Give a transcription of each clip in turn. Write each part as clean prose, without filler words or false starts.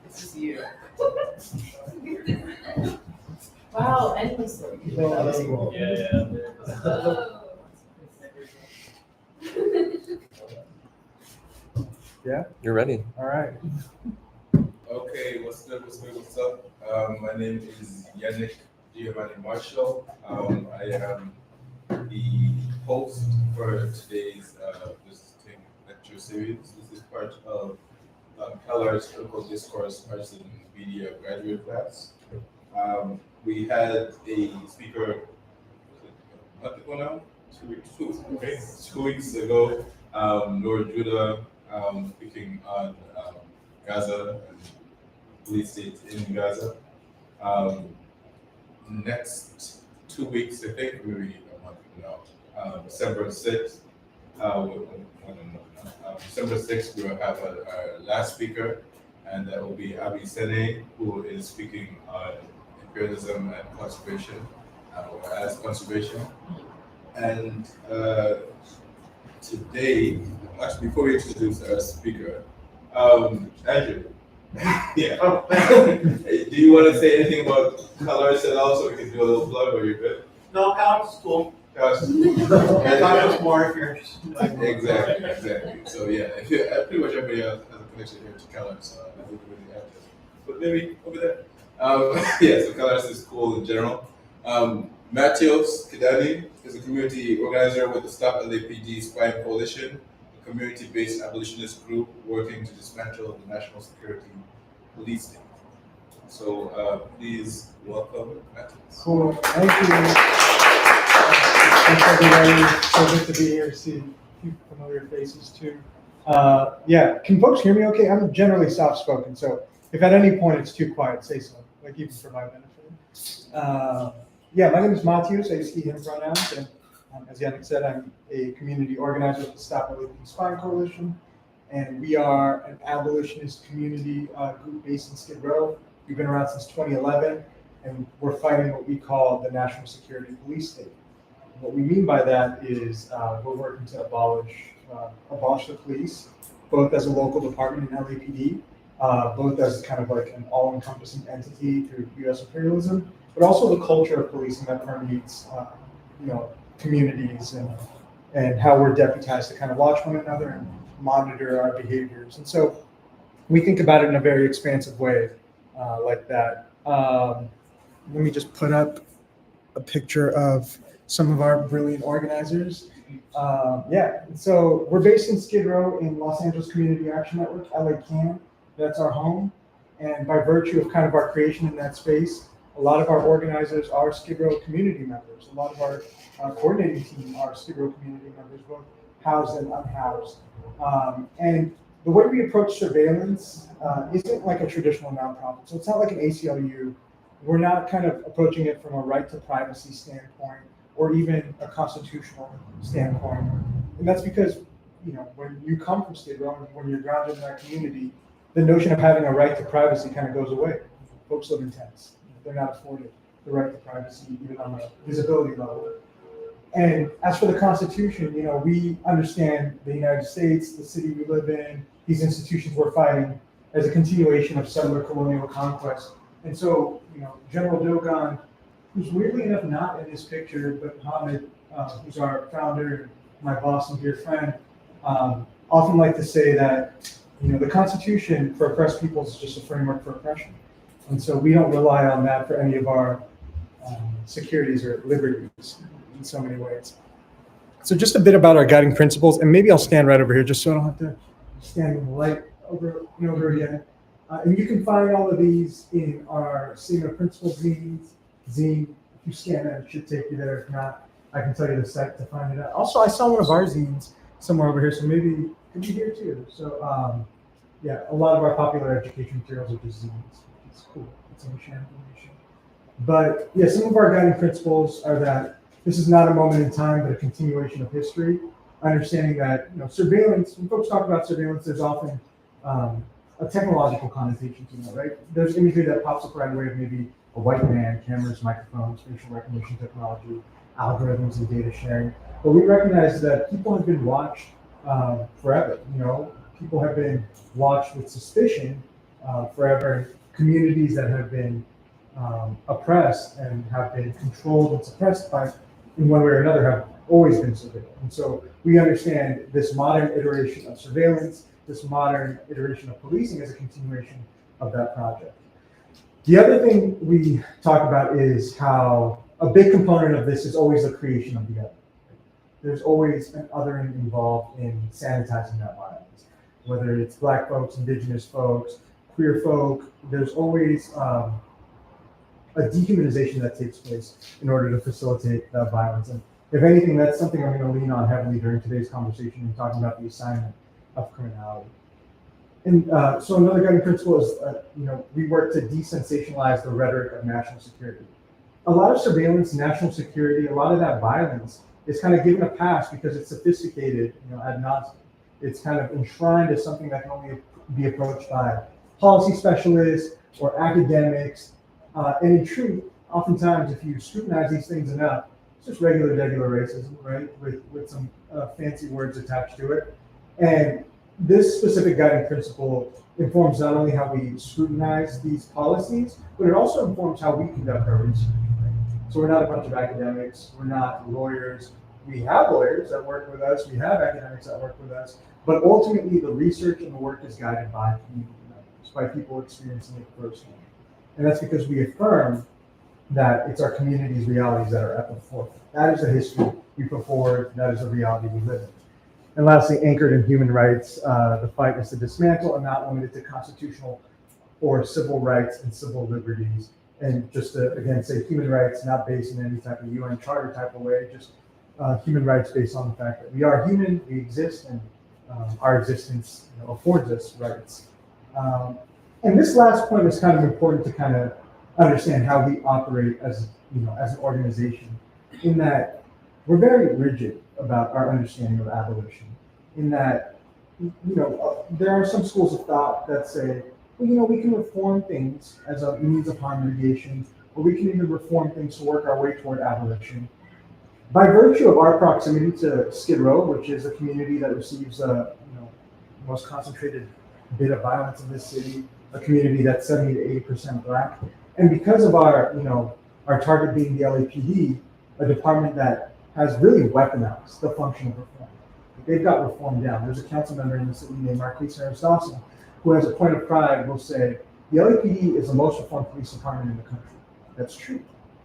It's just you. Wow, endlessly. Yeah. Yeah, You're ready. all right. Okay, what's up? My name is Yannick Giovanni Marshall. I am the host for today's visiting lecture series. This is part of Keller's Critical Discourse Arts and Media graduate class. We had a speaker, a month ago now? 2 weeks, 2 weeks ago, Laura Judah, speaking on Gaza and police state in Gaza. Next 2 weeks, I think, maybe a month from now, December 6th, December 6th, we will have our last speaker, and that will be Abi Sene, who is speaking on imperialism and conservation, or as conservation. And today, actually, before we introduce our speaker, Andrew, yeah. Do you want to say anything about colors at all, so we can do a little plug, or you're good? No, Alex is cool. Colors. Colors more if you're Exactly. So yeah, if you, pretty much everybody else has a connection here to colors, so I don't really have to. But maybe over there. Yeah, so colors is cool in general. Matyos Kidane is a community organizer with the Stop LAPD Spying Coalition, a community-based abolitionist group working to dismantle the national security police state. So please welcome Matyos. Cool. Thank you. Thanks everybody. So good to be here. See a few familiar faces too. Yeah, can folks hear me okay? I'm generally soft-spoken, so if at any point it's too quiet, say so, like even for my benefit. Yeah, my name is Matyos. I use he, him pronouns, and as Yannick said, I'm a community organizer with the Stop LAPD Spying Coalition, and we are an abolitionist community group based in Skid Row. We've been around since 2011, and we're fighting what we call the national security police state. What we mean by that is we're working to abolish the police, both as a local department in LAPD, both as kind of like an all-encompassing entity through U.S. imperialism, but also the culture of policing that permeates, communities and how we're deputized to kind of watch one another and monitor our behaviors. And so we think about it in a very expansive way, like that. Let me just put up a picture of some of our brilliant organizers. So we're based in Skid Row in Los Angeles Community Action Network, LA CAN. That's our home. And by virtue of kind of our creation in that space, a lot of our organizers are Skid Row community members. A lot of our coordinating team are Skid Row community members, both housed and unhoused. And the way we approach surveillance isn't like a traditional nonprofit. So it's not like an ACLU. We're not kind of approaching it from a right to privacy standpoint or even a constitutional standpoint. And that's because, when you come from Skid Row and when you're grounded in that community, the notion of having a right to privacy kind of goes away. Folks live in tents. They're not afforded the right to privacy, even on a visibility level. And as for the Constitution, we understand the United States, the city we live in, these institutions we're fighting as a continuation of settler colonial conquest. And so, General Dogon, who's weirdly enough not in this picture, but Mohammed, who's our founder, my boss and dear friend, often like to say that, the Constitution for oppressed peoples is just a framework for oppression. And so we don't rely on that for any of our securities or liberties in so many ways. So just a bit about our guiding principles, and maybe I'll stand right over here just so I don't have to stand in the light over and over again. And you can find all of these in our Statement of Principles zine. If you scan that, it should take you there. If not, I can tell you the site to find it out. Also, I saw one of our zines somewhere over here, so maybe it could be here too. So a lot of our popular education materials are just zines. It's cool. It's in sharing information. But yeah, some of our guiding principles are that this is not a moment in time, but a continuation of history. Understanding that surveillance. When folks talk about surveillance, there's often a technological connotation to it, right? There's imagery that pops up right away of maybe a white man, cameras, microphones, facial recognition technology, algorithms, and data sharing. But we recognize that people have been watched forever. people have been watched with suspicion forever. Communities that have been oppressed and have been controlled and suppressed by, in one way or another, have always been surveilled. And so we understand this modern iteration of surveillance, this modern iteration of policing as a continuation of that project. The other thing we talk about is how a big component of this is always the creation of the other. There's always an othering involved in sanitizing that violence, whether it's Black folks, Indigenous folks, queer folk. There's always a dehumanization that takes place in order to facilitate that violence. And if anything, that's something I'm going to lean on heavily during today's conversation in talking about the assignment of criminality. And so another guiding principle is, we work to desensationalize the rhetoric of national security. A lot of surveillance, national security, a lot of that violence is kind of given a pass because it's sophisticated, ad nauseum. It's kind of enshrined as something that can only be approached by policy specialists or academics. And in truth, oftentimes, if you scrutinize these things enough, it's just regular racism, right? With some fancy words attached to it. And this specific guiding principle informs not only how we scrutinize these policies, but it also informs how we conduct our research. Right? So we're not a bunch of academics, we're not lawyers. We have lawyers that work with us, we have academics that work with us, but ultimately the research and the work is guided by community members, by people experiencing it firsthand. And that's because we affirm that it's our community's realities that are at the forefront. That is the history we put forward, that is the reality we live in. And lastly, anchored in human rights, the fight is to dismantle and not limited to constitutional or civil rights and civil liberties. And just to, again, say human rights, not based in any type of UN charter type of way, just human rights based on the fact that we are human, we exist, and our existence affords us rights. And this last point is kind of important to kind of understand how we operate as an organization, in that we're very rigid about our understanding of abolition, in that, there are some schools of thought that say, well, we can reform things as a means of harm mitigation, or we can even reform things to work our way toward abolition. By virtue of our proximity to Skid Row, which is a community that receives the most concentrated bit of violence in this city, a community that's 70 to 80% Black, and because of our target being the LAPD, a department that has really weaponized the function of reform. They've got reform down. There's a council member in the city named Matyos Kidane, who has a point of pride, will say, the LAPD is the most reformed police department in the country. That's true.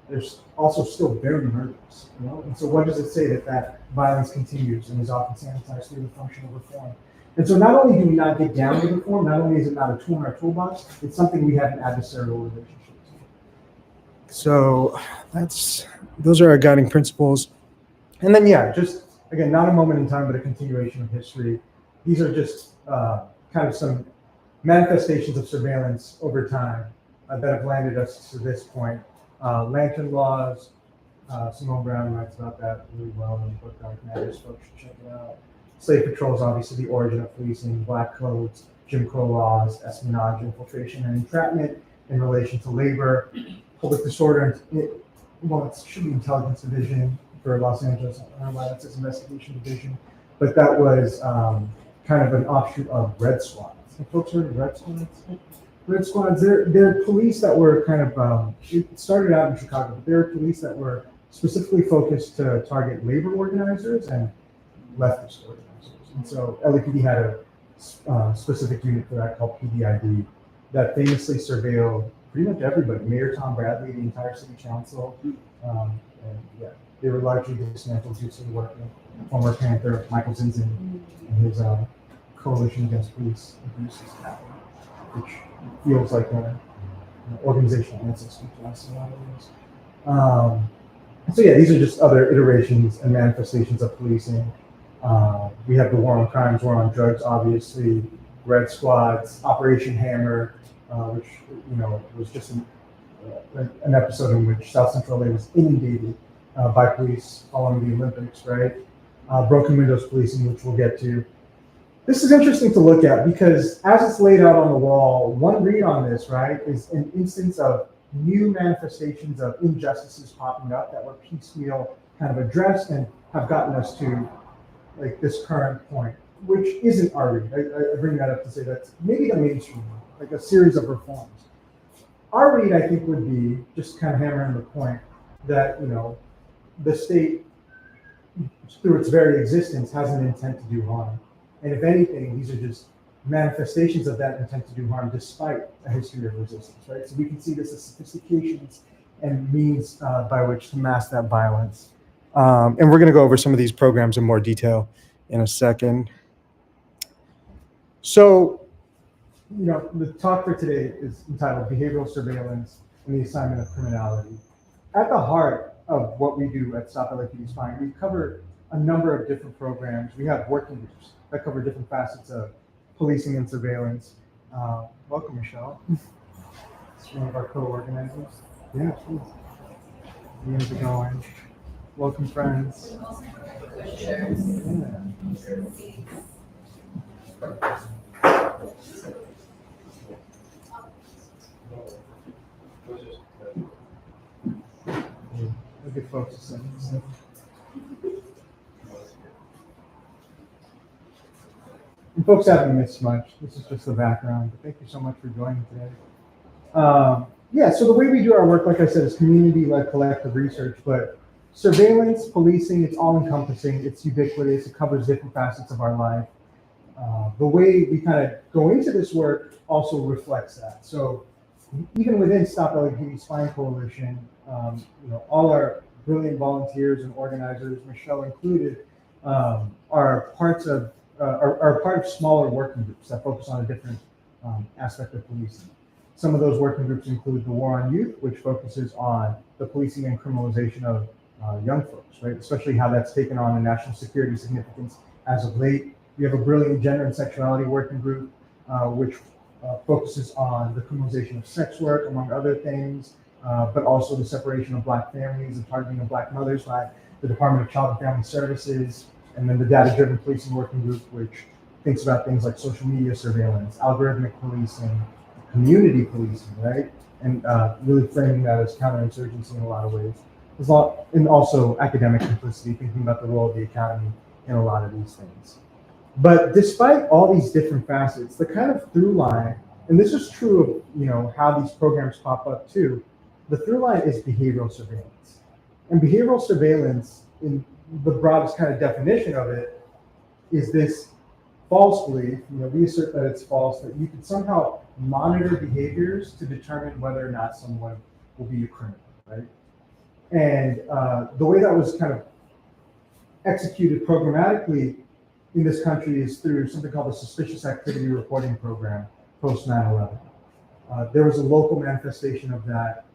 There's also still very murders, And so what does it say that violence continues and is often sanitized through the function of reform? And so not only do we not get down with reform, not only is it not a tool in our toolbox, it's something we have an adversarial relationship to. So those are our guiding principles. And then, just again, not a moment in time, but a continuation of history. These are just kind of some manifestations of surveillance over time that have landed us to this point. Lantern laws, Simone Brown writes about that really well in the book Dark Matters. Folks should check it out. Slave patrol is obviously the origin of policing, Black codes, Jim Crow laws, espionage, infiltration, and entrapment in relation to labor, public disorder. It should be Intelligence Division for Los Angeles, Violence Investigation Division, but that was kind of an offshoot of Red Squads. Have folks heard of Red Squads? Red Squads, they're police that were kind of, it started out in Chicago, but they're police that were specifically focused to target labor organizers and leftist organizers. And so LAPD had a specific unit for that called PDID that famously surveilled pretty much everybody. Mayor Tom Bradley, the entire city council, they were largely dismantled due to the work of former Panther Michael Zinzin and his coalition against police abuses, which feels like an organizational ancestor to us in a lot of ways. So these are just other iterations and manifestations of policing. We have the war on crimes, war on drugs, obviously, Red Squads, Operation Hammer, which was just an episode in which South Central LA was inundated by police following the Olympics, right? Broken windows policing, which we'll get to. This is interesting to look at because as it's laid out on the wall, one read on this, right, is an instance of new manifestations of injustices popping up that were piecemeal kind of addressed and have gotten us to like this current point. which isn't R-Read. I bring that up to say that's maybe the mainstream one, like a series of reforms. R-Read, I think, would be just kind of hammering the point that, the state, through its very existence, has an intent to do harm. And if anything, these are just manifestations of that intent to do harm despite a history of resistance, right? So we can see this as sophistications and means by which to mask that violence. And we're gonna go over some of these programs in more detail in a second. So, the talk for today is entitled Behavioral Surveillance and the Assignment of Criminality. At the heart of what we do at Stop LAPD Spying, we cover a number of different programs. We have working groups that cover different facets of policing and surveillance. Welcome, Michelle. It's one of our co-organizers. Yeah, please. How's it going? Welcome, friends. Yeah. Look at folks a second. And folks haven't missed much. This is just the background. But thank you so much for joining today. So the way we do our work, like I said, is community-led collective research, but surveillance, policing, it's all-encompassing, it's ubiquitous, it covers different facets of our life. The way we kind of go into this work also reflects that. So even within Stop LAPD Spying Coalition, all our brilliant volunteers and organizers, Michelle included, are part of smaller working groups that focus on a different aspect of policing. Some of those working groups include the War on Youth, which focuses on the policing and criminalization of young folks, right? Especially how that's taken on a national security significance as of late. We have a brilliant gender and sexuality working group, which focuses on the criminalization of sex work, among other things, but also the separation of Black families and targeting of Black mothers by the Department of Child and Family Services, and then the data-driven policing working group, which thinks about things like social media surveillance, algorithmic policing, community policing, right? And really framing that as counterinsurgency in a lot of ways. And also academic complicity, thinking about the role of the academy in a lot of these things. But despite all these different facets, the kind of through line, and this is true of how these programs pop up too, the through line is behavioral surveillance. And behavioral surveillance, in the broadest kind of definition of it, is this false belief, we assert that it's false, that you can somehow monitor behaviors to determine whether or not someone will be a criminal, right? And the way that was kind of executed programmatically in this country is through something called the Suspicious Activity Reporting Program, post 9/11. There was a local manifestation of that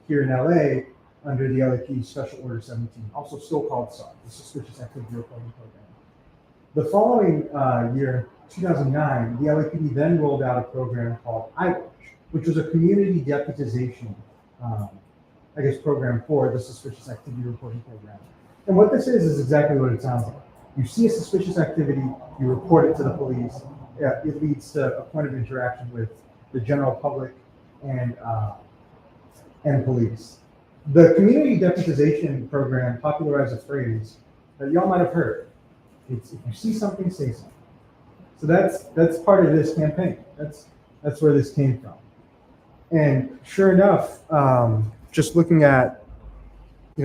here in LA under the LAPD Special Order 17, also still called SAR, the Suspicious Activity Reporting Program. The following year, 2009, the LAPD then rolled out a program called iWatch, which was a community deputization, program for the Suspicious Activity Reporting Program. And what this is exactly what it sounds like. You see a suspicious activity, you report it to the police. It leads to a point of interaction with the general public and police. The community deputization program popularized a phrase that y'all might have heard. It's if you see something, say something. So that's part of this campaign. That's where this came from. And sure enough, just looking at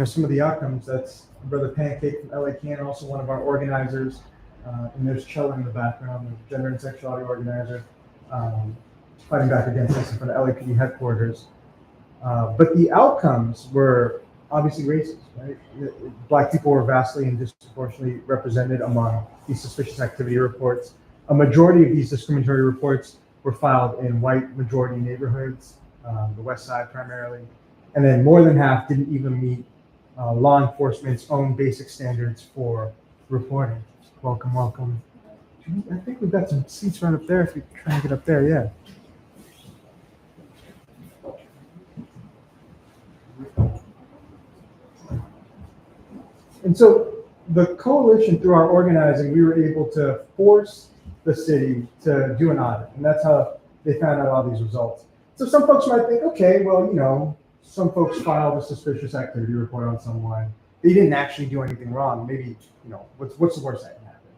some of the outcomes, that's Brother Pancake from LA Can, also one of our organizers, and there's Chella in the background, the gender and sexuality organizer, fighting back against this in front of LAPD headquarters. But the outcomes were obviously racist, right? Black people were vastly and disproportionately represented among these suspicious activity reports. A majority of these discriminatory reports were filed in white majority neighborhoods, the West Side primarily, and then more than half didn't even meet law enforcement's own basic standards for reporting. Welcome, welcome. I think we've got some seats right up there if you try and get up there, yeah. And so the coalition, through our organizing, we were able to force the city to do an audit, and that's how they found out all these results. So some folks might think, okay, well, some folks filed a suspicious activity report on someone. They didn't actually do anything wrong. Maybe, what's the worst that can happen?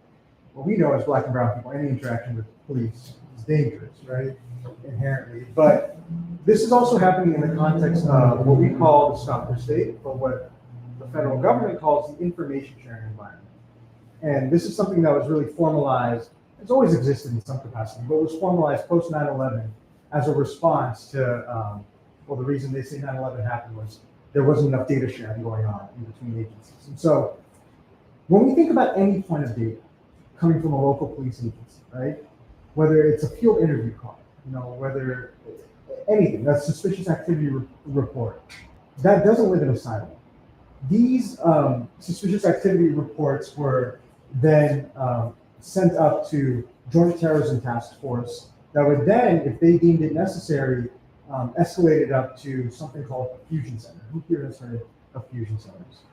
what we know as Black and brown people, any interaction with police is dangerous, right? Inherently. But this is also happening in the context of what we call the stop the state, but what the federal government calls the information sharing environment. And this is something that was really formalized. It's always existed in some capacity, but was formalized post 9/11 as a response to, well, the reason they say 9/11 happened was there wasn't enough data sharing going on in between agencies. And so when we think about any point of data coming from a local police agency, right, whether it's a field interview call, whether anything, that's suspicious activity report, that doesn't live in a silo. These suspicious activity reports were then sent up to Joint Terrorism Task Force that would then, if they deemed it necessary, escalate it up to something called a fusion center. Who here has heard of fusion centers?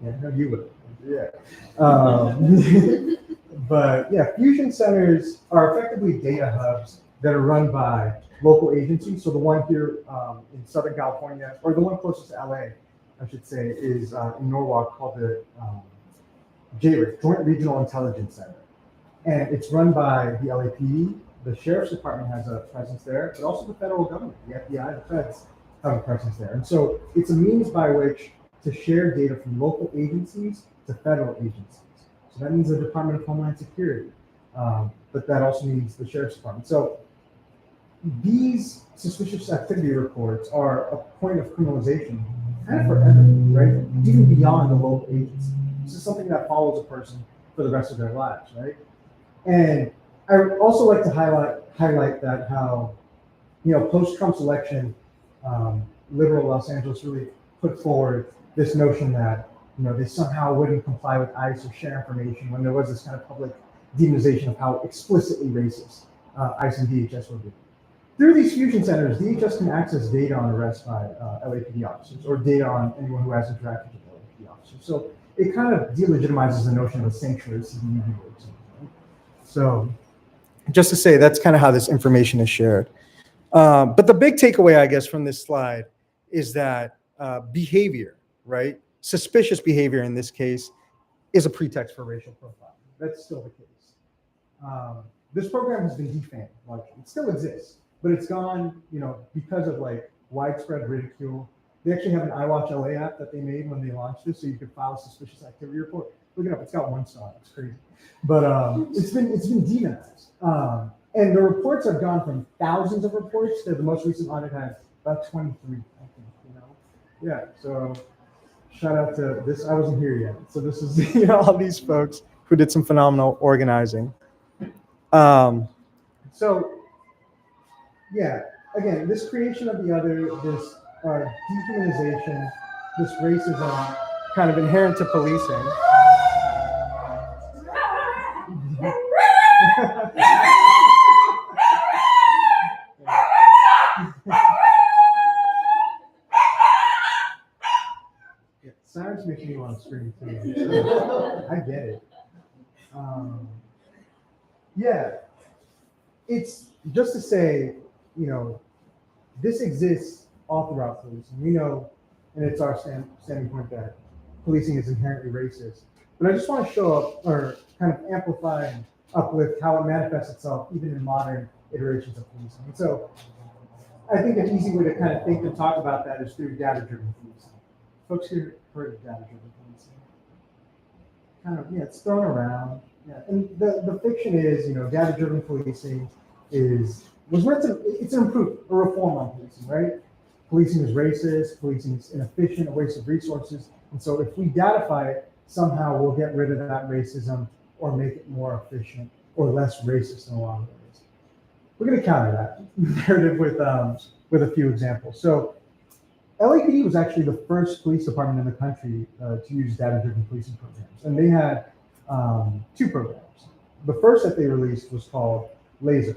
Yeah, no, you would. Yeah. But yeah, fusion centers are effectively data hubs that are run by local agencies. So the one here in Southern California, or the one closest to LA, I should say, is in Norwalk, called the JRIC, Joint Regional Intelligence Center. And it's run by the LAPD. The Sheriff's Department has a presence there, but also the federal government, the FBI, the feds have a presence there. And so it's a means by which to share data from local agencies to federal agencies. So that means the Department of Homeland Security, but that also means the Sheriff's Department. So these suspicious activity reports are a point of criminalization kind of for everyone, right? Even beyond the local agency. This is something that follows a person for the rest of their lives, right? And I would also like to highlight that how, post-Trump's election, liberal Los Angeles really put forward this notion that, they somehow wouldn't comply with ICE or share information when there was this kind of public demonization of how explicitly racist ICE and DHS would be. Through these fusion centers, DHS can access data on arrests by LAPD officers or data on anyone who has interacted with LAPD officers. So it kind of delegitimizes the notion of a sanctuary CDE works. So just to say, that's kind of how this information is shared. But the big takeaway, I guess, from this slide is that behavior, right? Suspicious behavior in this case is a pretext for racial profiling. That's still the case. This program has been defanged. Like, it still exists, but it's gone, because of widespread ridicule. They actually have an iWatch LA app that they made when they launched this, so you could file a suspicious activity report. Look it up; it's got 1 star. It's crazy, but it's been demonized. And the reports have gone from thousands of reports to the most recent audit had about 23. I think, yeah. So shout out to this. I wasn't here yet, so this is all these folks who did some phenomenal organizing. So yeah, again, this creation of the other, this dehumanization, this racism, kind of inherent to policing. Sirens make me want to scream too. I get it. Yeah, it's just to say, this exists all throughout policing. We know, and it's our standing point that policing is inherently racist. But I just want to show up, or kind of amplify and uplift how it manifests itself even in modern iterations of policing. And so I think an easy way to kind of think and talk about that is through data-driven policing. Folks here heard of data-driven policing? Kind of, it's thrown around. Yeah, and the fiction is, data-driven policing was meant to, it's an improvement, a reform on policing, right? Policing is racist, policing is inefficient, a waste of resources. And so if we datify it, somehow we'll get rid of that racism or make it more efficient or less racist in a lot of ways. We're going to counter that narrative with a few examples. So LAPD was actually the first police department in the country to use data-driven policing programs. And they had 2 programs. The first that they released was called LASER.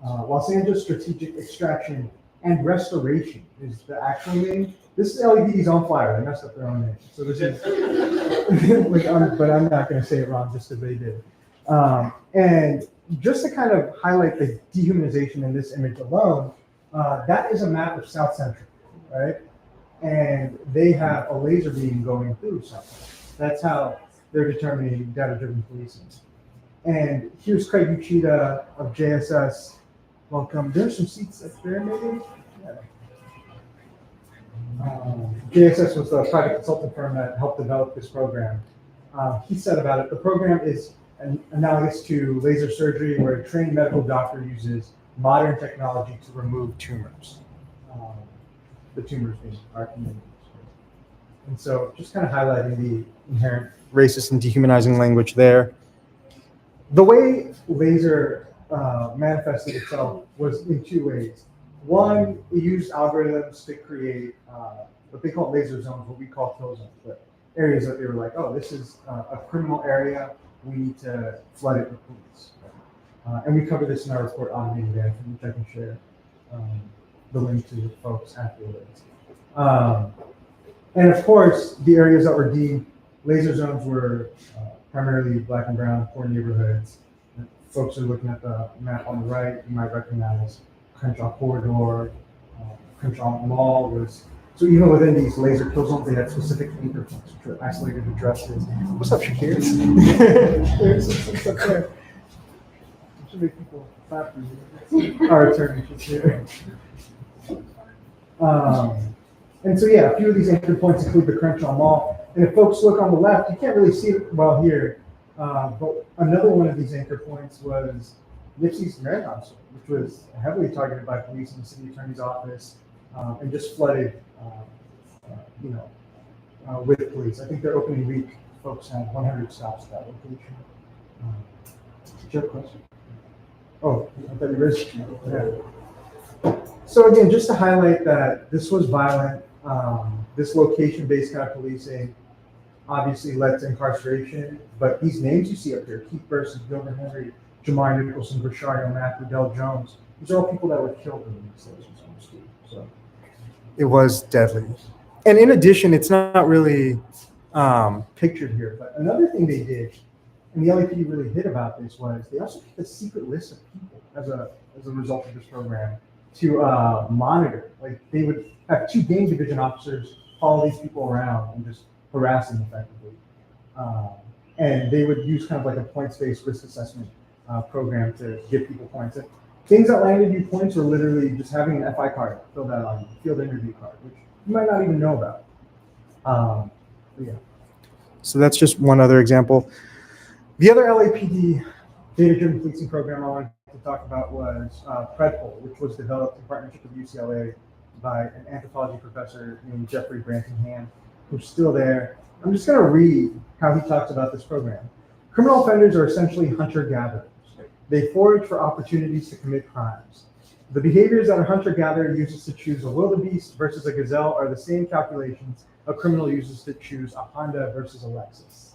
Los Angeles Strategic Extraction and Restoration is the actual name. This is LAPD's own flyer. They messed up their own name. So this is, but I'm not going to say it wrong just because they did. And just to kind of highlight the dehumanization in this image alone, that is a map of South Central, right? And they have a laser beam going through South Central. That's how they're determining data-driven policing. And here's Craig Uchida of JSS. Welcome. There's some seats up there, maybe? Yeah. JSS was the private consulting firm that helped develop this program. He said about it, the program is analogous to laser surgery, where a trained medical doctor uses modern technology to remove tumors. The tumors being our communities. And so just kind of highlighting the inherent racist and dehumanizing language there. The way laser manifested itself was in two ways. One, we used algorithms to create what they call laser zones, what we call kill zones, but areas that they were like, oh, this is a criminal area, we need to flood it with police. And we cover this in our report Automated Vanishing, which I can share the link to folks afterwards. And of course, the areas that were deemed laser zones were primarily Black and brown, poor neighborhoods. Folks are looking at the map on the right, you might recognize Crenshaw Corridor, Crenshaw Mall was, so even within these laser kill zones, they had specific anchor points, which were isolated addresses. What's up, Shakir? There's some stuff there. Should make people clap for you. Our attorney is here. And so yeah, a few of these anchor points include the Crenshaw Mall. And if folks look on the left, you can't really see it well here, but another one of these anchor points was Nipsey's Marathon store, which was heavily targeted by police in the city attorney's office, and just flooded, with police. I think their opening week, folks had 100 stops at that location. Did you have a question? Oh, I thought you raised it. Yeah. So again, just to highlight that this was violent, this location-based kind of policing obviously led to incarceration, but these names you see up here, Keith Burson, Gilbert Henry, Jamar Nicholson, Brashario Matthew, Del Jones, these are all people that were killed in these laser zones. So it was deadly. And in addition, it's not really pictured here, but another thing they did, and the LAPD really hit about this, was they also kept a secret list of people as a result of this program to monitor. Like they would have 2 gang division officers follow these people around and just harass them effectively. And they would use kind of like a points-based risk assessment program to give people points. And things that landed you points were literally just having an FI card filled out on you, field interview card, which you might not even know about. Yeah. So that's just one other example. The other LAPD data-driven policing program I wanted to talk about was PredPol, which was developed in partnership with UCLA by an anthropology professor named Jeffrey Brantingham, who's still there. I'm just going to read how he talks about this program. Criminal offenders are essentially hunter-gatherers. They forage for opportunities to commit crimes. The behaviors that a hunter-gatherer uses to choose a wildebeest versus a gazelle are the same calculations a criminal uses to choose a Honda versus a Lexus.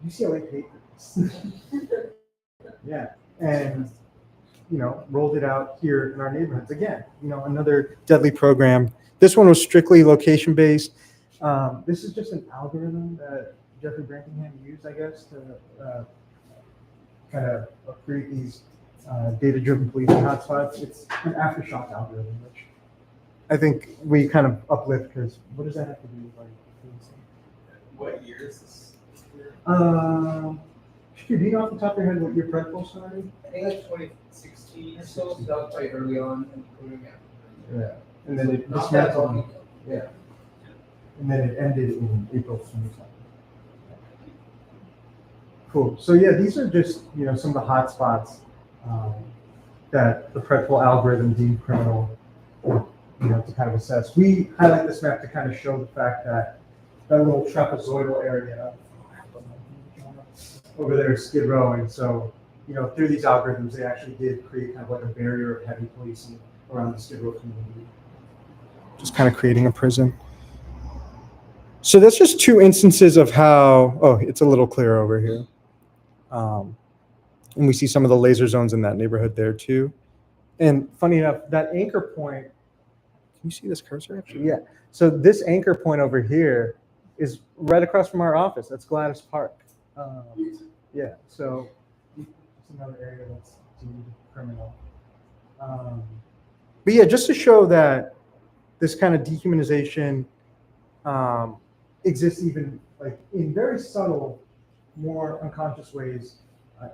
UCLA paid for this. Yeah, and rolled it out here in our neighborhoods. Again, another deadly program. This one was strictly location-based. This is just an algorithm that Jeffrey Brantingham used, I guess, to kind of create these data-driven policing hotspots. It's an aftershock algorithm, which I think we kind of uplift because what does that have to do with policing? What year is this? Do you know off the top of your head what your PredPol started? I think like 2016 or so, so that was quite early on in the program. Yeah, and then it Not that dismantled. long. Yeah, and then it ended in April 2020. Cool. So yeah, these are just some of the hot spots that the PredPol algorithm deemed criminal, to kind of assess. We highlight this map to kind of show the fact that that little trapezoidal area over there is Skid Row, and so through these algorithms, they actually did create kind of like a barrier of heavy policing around the Skid Row community, just kind of creating a prison. So that's just 2 instances of how. Oh, it's a little clearer over here. And we see some of the laser zones in that neighborhood there too. And funny enough, that anchor point, can you see this cursor actually? Yeah. So this anchor point over here is right across from our office. That's Gladys Park. Yeah, so it's another area that's deemed criminal. But yeah, just to show that this kind of dehumanization exists even like in very subtle, more unconscious ways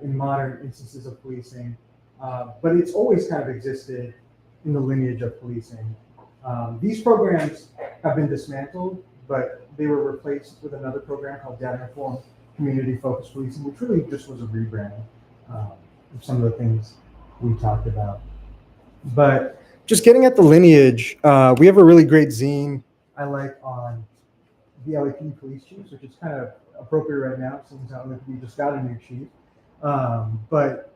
in modern instances of policing, but it's always kind of existed in the lineage of policing. These programs have been dismantled, but they were replaced with another program called data-informed community-focused policing, which really just was a rebrand of some of the things we talked about. But just getting at the lineage, we have a really great zine I like on the LAPD police chiefs, which is kind of appropriate right now since LAPD just got a new chief. But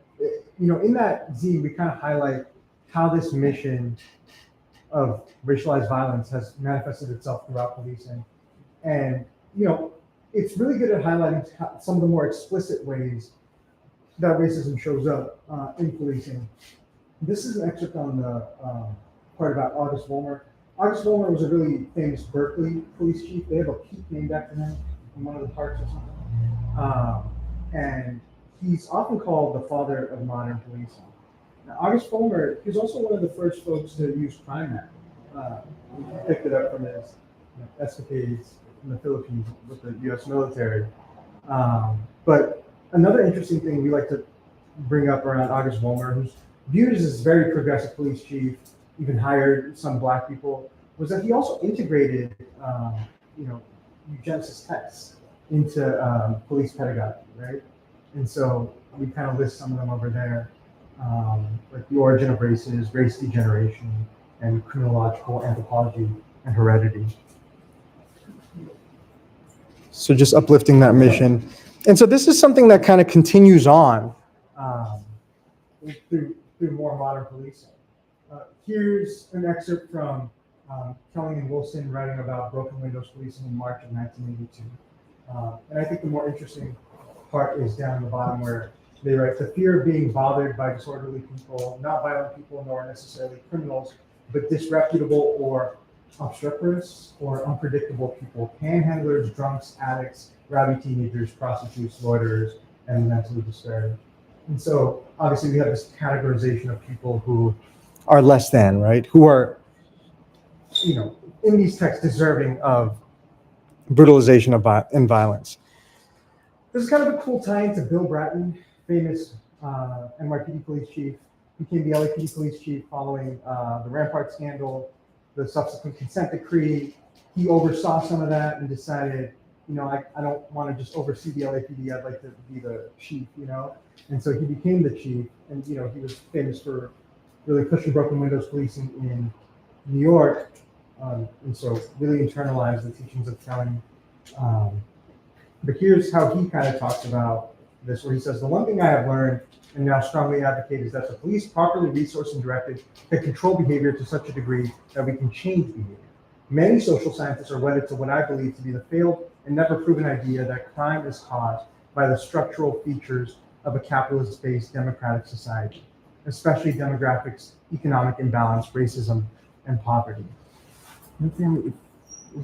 in that zine, we kind of highlight how this mission of racialized violence has manifested itself throughout policing. And, it's really good at highlighting some of the more explicit ways that racism shows up in policing. This is an excerpt on the part about August Vollmer. August Vollmer was a really famous Berkeley police chief. They have a peak named after him in one of the parks or something. And he's often called the father of modern policing. Now, August Vollmer, he was also one of the first folks to use crime map. He picked it up from his escapades in the Philippines with the U.S. military. But another interesting thing we like to bring up around August Vollmer, who's viewed as this very progressive police chief, even hired some Black people, was that he also integrated, eugenicist texts into police pedagogy, right? And so we kind of list some of them over there, like the origin of races, race degeneration, and criminological anthropology and heredity. So just uplifting that mission. And so this is something that kind of continues on through more modern policing. Here's an excerpt from Kelly and Wilson writing about broken windows policing in March of 1982. And I think the more interesting part is down the bottom where they write, the fear of being bothered by disorderly people, not violent people nor necessarily criminals, but disreputable or obstreperous or unpredictable people, panhandlers, drunks, addicts, rowdy teenagers, prostitutes, loiterers, and mentally disturbed. And so obviously we have this categorization of people who are less than, right? Who are, in these texts deserving of brutalization and violence. This is kind of a cool tie into Bill Bratton, famous NYPD police chief, became the LAPD police chief following the Rampart scandal, the subsequent consent decree. He oversaw some of that and decided, I don't want to just oversee the LAPD, I'd like to be the chief, And so he became the chief, and he was famous for really pushing broken windows policing in New York, and so really internalized the teachings of Kelly. But here's how he kind of talks about this, where he says, the one thing I have learned and now strongly advocate is that the police, properly resourced and directed, can control behavior to such a degree that we can change behavior. Many social scientists are wedded to what I believe to be the failed and never proven idea that crime is caused by the structural features of a capitalist-based democratic society, especially demographics, economic imbalance, racism, and poverty. Is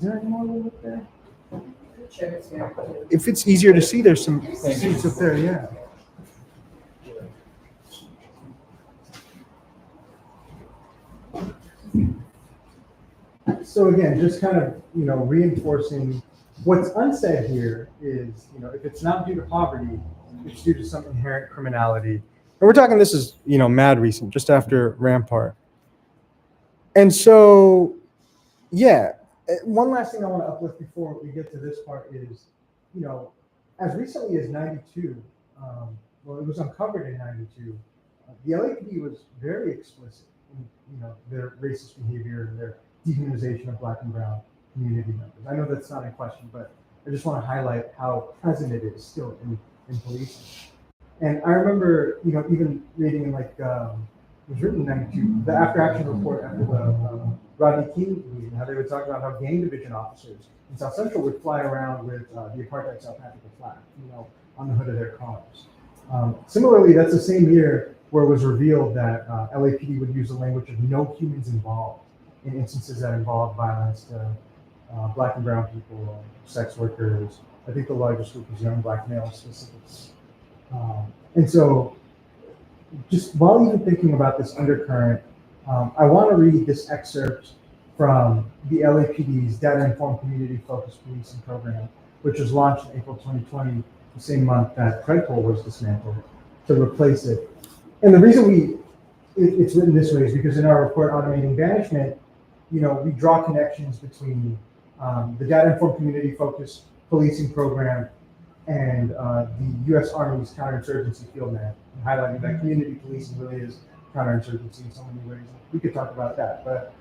there any more room up there? If it's easier to see, there's some seats up there, yeah. So again, just kind of, reinforcing what's unsaid here is, if it's not due to poverty, it's due to some inherent criminality. And we're talking, this is, mad recent, just after Rampart. And so, yeah, one last thing I want to uplift before we get to this part is, as recently as 92, it was uncovered in 92, the LAPD was very explicit in, their racist behavior and their dehumanization of Black and brown community members. I know that's not in question, but I just want to highlight how present it is still in policing. And I remember, even reading in it was written in 92, the after action report after the Rodney King meeting, how they would talk about how gang division officers in South Central would fly around with the apartheid South Africa flag, on the hood of their cars. Similarly, that's the same year where it was revealed that LAPD would use the language of no humans involved in instances that involved violence to Black and brown people, sex workers. I think the largest group was young Black male specifics. And so just while even thinking about this undercurrent, I want to read this excerpt from the LAPD's Data-Informed Community-Focused Policing Program, which was launched in April 2020, the same month that Predpol was dismantled. to replace it. And the reason it's written this way is because in our report, Automating Banishment, we draw connections between the data-informed community-focused policing program and the U.S. Army's counterinsurgency field map, highlighting that community policing really is counterinsurgency in so many ways. We could talk about that, but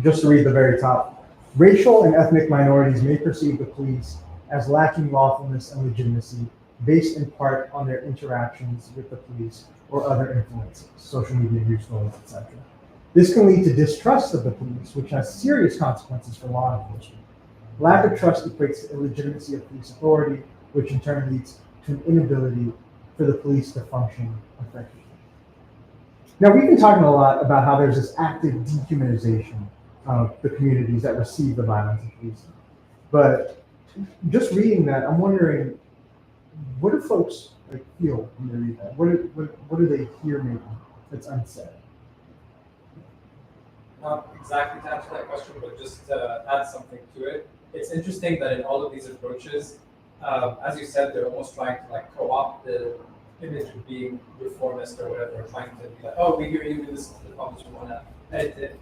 just to read the very top, racial and ethnic minorities may perceive the police as lacking lawfulness and legitimacy based in part on their interactions with the police or other influences, social media use, etc. This can lead to distrust of the police, which has serious consequences for law enforcement. Lack of trust equates to illegitimacy of police authority, which in turn leads to an inability for the police to function effectively. Now, we've been talking a lot about how there's this active dehumanization of the communities that receive the violence of policing. But just reading that, I'm wondering, what do folks feel when they read that? What do they hear maybe that's unsaid? Not exactly to answer that question, but just to add something to it. It's interesting that in all of these approaches, as you said, they're almost trying to co-opt the image of being reformist or whatever, trying to be like, oh, we hear you do this, the problems we want to edit it.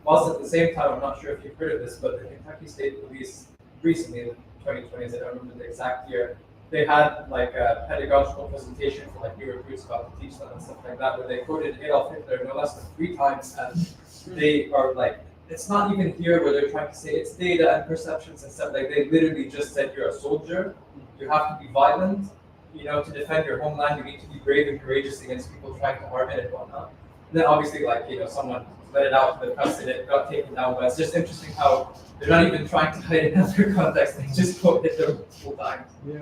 Whilst at the same time, I'm not sure if you've heard of this, but the Kentucky State Police recently, in the 2020s, I don't remember the exact year, they had a pedagogical presentation for new recruits about to teach them and stuff like that, where they quoted Adolf Hitler no less than 3 times, and they are it's not even here where they're trying to say it's data and perceptions and stuff. They literally just said you're a soldier, you have to be violent, to defend your homeland, you need to be brave and courageous against people trying to harm it and whatnot. And then obviously, someone let it out to the press and it got taken down. But it's just interesting how they're not even trying to hide another context. They just quote Hitler multiple times. Yeah,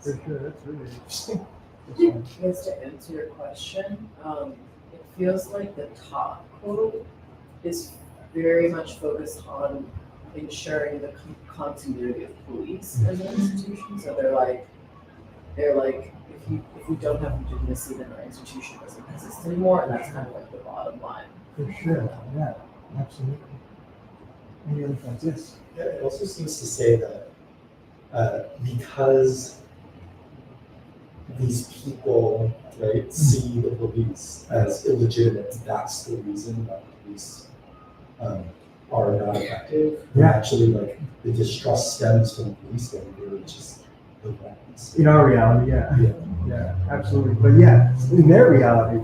for sure. That's really interesting. I guess to answer your question, it feels like the top quote is very much focused on ensuring the continuity of police as an institution. So they're like, if we don't have legitimacy, then our institution doesn't exist anymore, and that's kind of the bottom line. For sure, yeah, absolutely. Any other thoughts? Yes. Yeah, it also seems to say that because these people, right, see the police as illegitimate, that's the reason that the police are not effective. Yeah. Actually, the distrust stems from the police getting really just the weapons. In our reality, yeah. Yeah. Yeah, absolutely. But yeah, in their reality,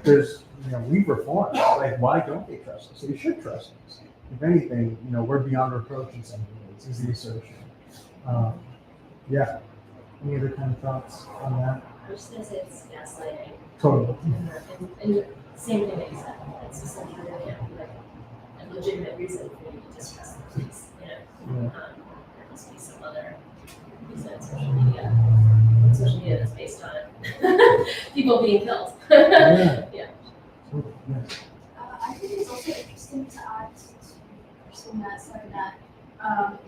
there's, we've reformed. Why don't they trust us? They should trust us. If anything, we're beyond reproach in some ways, is the assertion. Yeah. Any other kind of thoughts on that? I was just going to say it's gaslighting. Totally. And the same thing that you said. It's essentially a legitimate reason for you to distrust the police. There must be some other reason. Social media that's based on people being killed. Yeah. Yeah. I think it's also interesting to add to the person that said that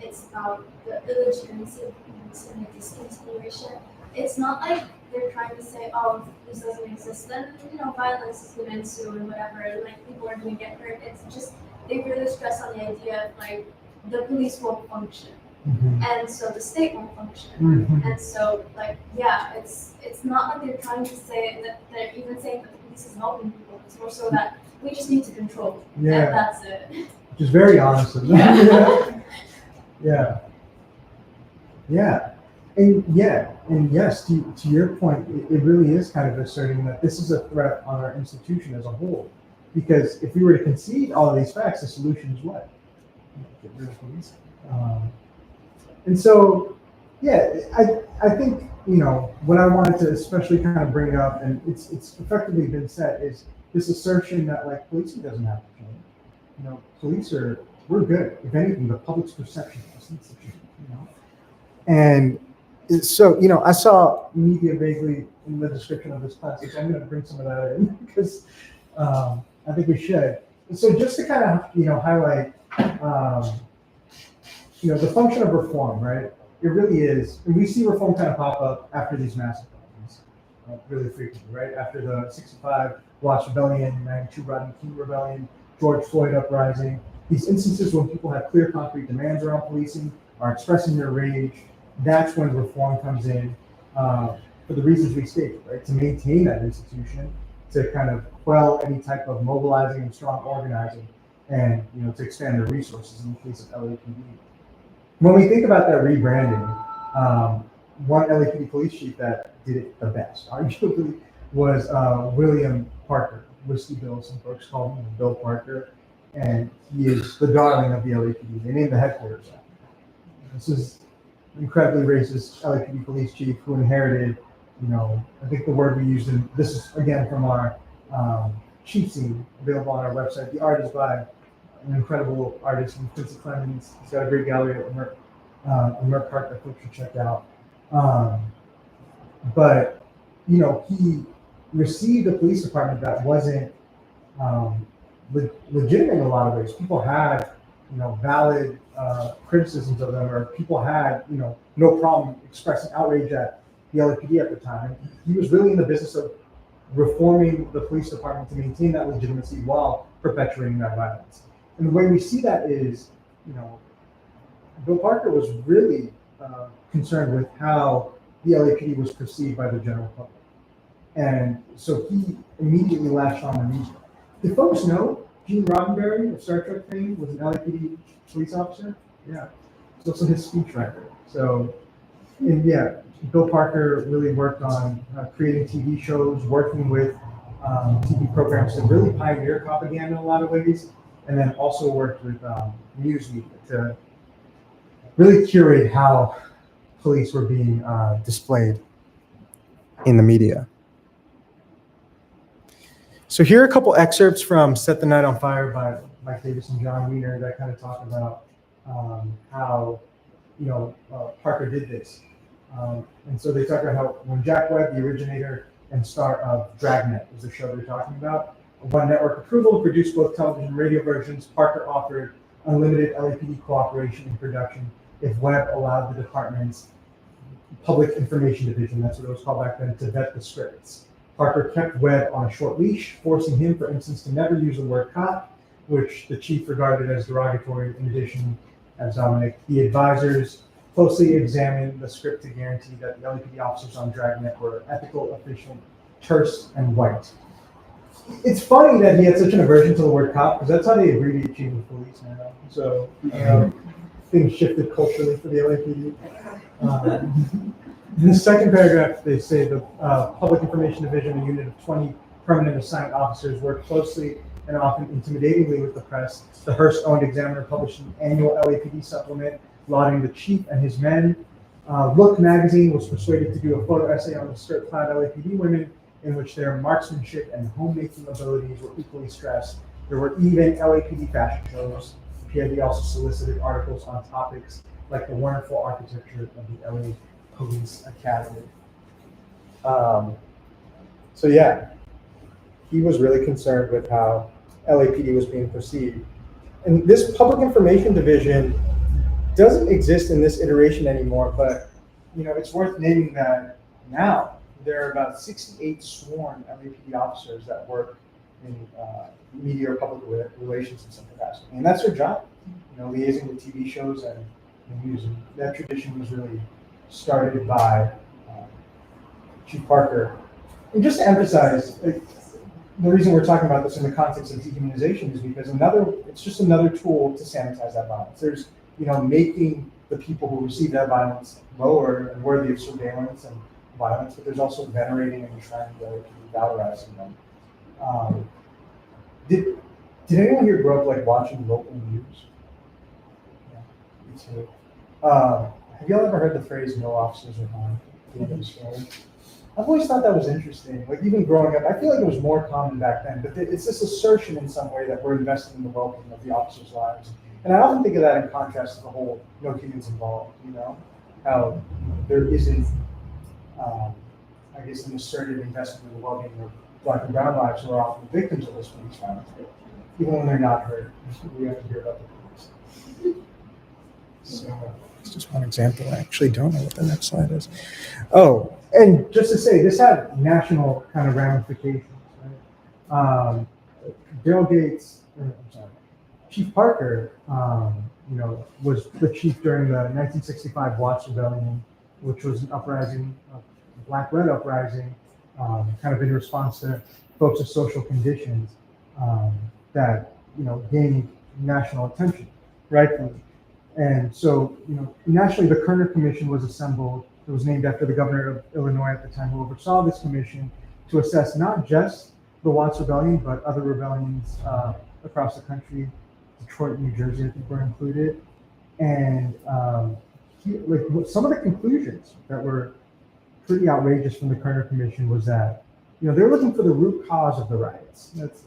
it's about the illegitimacy of police and the discontinuation. It's not like they're trying to say, oh, if this doesn't exist, then violence is going to ensue and whatever, people are going to get hurt. It's just they really stress on the idea of the police won't function. Mm-hmm. And so the state won't function. Mm-hmm. And so it's not like they're trying to say that they're even saying that the police is helping people. It's more so that we just need to control. Yeah. And that's it. Which is very honest of them. Yeah. Yeah. And yes, to your point, it really is kind of asserting that this is a threat on our institution as a whole. Because if we were to concede all of these facts, the solution is what? Get rid of police. And so, yeah, I think, what I wanted to especially kind of bring up, and it's effectively been said, is this assertion that policing doesn't have to change. Police we're good. If anything, the public's perception just needs to change, And so, I saw media vaguely in the description of this class, so I'm going to bring some of that in because I think we should. So just to kind of, highlight, the function of reform, right? It really is, and we see reform kind of pop up after these massive problems, really frequently, right? After the 65 Watts Rebellion, 92 Rodney King Rebellion, George Floyd uprising, these instances when people have clear concrete demands around policing, are expressing their rage, that's when reform comes in. for the reasons we stated, right? To maintain that institution, to kind of quell any type of mobilizing and strong organizing, and to expand their resources in the case of LAPD. When we think about that rebranding, one LAPD police chief that did it the best, arguably, was William Parker, Whiskey Bill. Some folks call him Bill Parker, and he is the darling of the LAPD. They named the headquarters after him. This is incredibly racist LAPD police chief who inherited, I think the word we used, and this is again from our cheat scene available on our website. The art is by an incredible artist, Quincy Clemens. He's got a great gallery at Merck Park that folks should check out. But he received a police department that wasn't legitimate in a lot of ways. People had valid criticisms of them, or people had no problem expressing outrage at the LAPD at the time. He was really in the business of reforming the police department to maintain that legitimacy while perpetuating that violence. And the way we see that is, Bill Parker was really concerned with how the LAPD was perceived by the general public. And so he immediately latched on the media. Did folks know Gene Roddenberry of Star Trek fame was an LAPD police officer? Yeah. It's also his speechwriter. So, and yeah, Bill Parker really worked on creating TV shows, working with TV programs to really pioneer propaganda in a lot of ways, and then also worked with news media to really curate how police were being displayed in the media. So here are a couple excerpts from Set the Night on Fire by Mike Davis and John Wiener that kind of talk about how Parker did this. And so they talk about how when Jack Webb, the originator and star of Dragnet, is the show they're talking about, won network approval to produce both television and radio versions, Parker offered unlimited LAPD cooperation in production if Webb allowed the department's public information division, that's what it was called back then, to vet the scripts. Parker kept Webb on a short leash, forcing him, for instance, to never use the word cop, which the chief regarded as derogatory. In addition, as Dominic, the advisors closely examined the script to guarantee that the LAPD officers on Dragnet were ethical, efficient, terse, and white. It's funny that he had such an aversion to the word cop, because that's how they abbreviate chief of police now. So things shifted culturally for the LAPD. In the second paragraph, they say the Public Information Division, a unit of 20 permanent assigned officers, worked closely and often intimidatingly with the press. The Hearst-owned Examiner published an annual LAPD supplement lauding the chief and his men. Look magazine was persuaded to do a photo essay on the skirt-clad LAPD women, in which their marksmanship and homemaking abilities were equally stressed. There were even LAPD fashion shows. The PID also solicited articles on topics like the wonderful architecture of the LA Police Academy. So yeah, he was really concerned with how LAPD was being perceived. And this Public Information Division doesn't exist in this iteration anymore, but it's worth naming that now there are about 68 sworn LAPD officers that work in media or public relations in some capacity. And that's their job, liaising with TV shows and news. And that tradition was really started by Chief Parker. And just to emphasize, the reason we're talking about this in the context of dehumanization is because it's just another tool to sanitize that violence. There's, making the people who receive that violence lower and worthy of surveillance and violence, but there's also venerating and trying to valorizing them. Did anyone here grow up watching local news? Yeah, me too. Have y'all ever heard the phrase "no officers are harmed" at the end of the story? I've always thought that was interesting. Even growing up, I feel like it was more common back then, but it's this assertion in some way that we're invested in the well-being of the officers' lives. And I often think of that in contrast to the whole no humans involved, how there isn't, I guess, an assertive investment in the well-being of Black and brown lives who are often victims of this police violence. Even when they're not hurt, we have to hear about the police. So it's just one example. I actually don't know what the next slide is. Oh, and just to say, this had national kind of ramifications. Right? Daryl Gates, Chief Parker, was the chief during the 1965 Watts Rebellion, which was an uprising of Black Red Uprising, kind of in response to folks of social conditions that gained national attention, rightfully. And so, nationally, the Kerner Commission was assembled. It was named after the governor of Illinois at the time, who oversaw this commission to assess not just the Watts Rebellion, but other rebellions across the country. Detroit, New Jersey, I think, were included. And some of the conclusions that were pretty outrageous from the Kerner Commission was that, they're looking for the root cause of the riots. That's,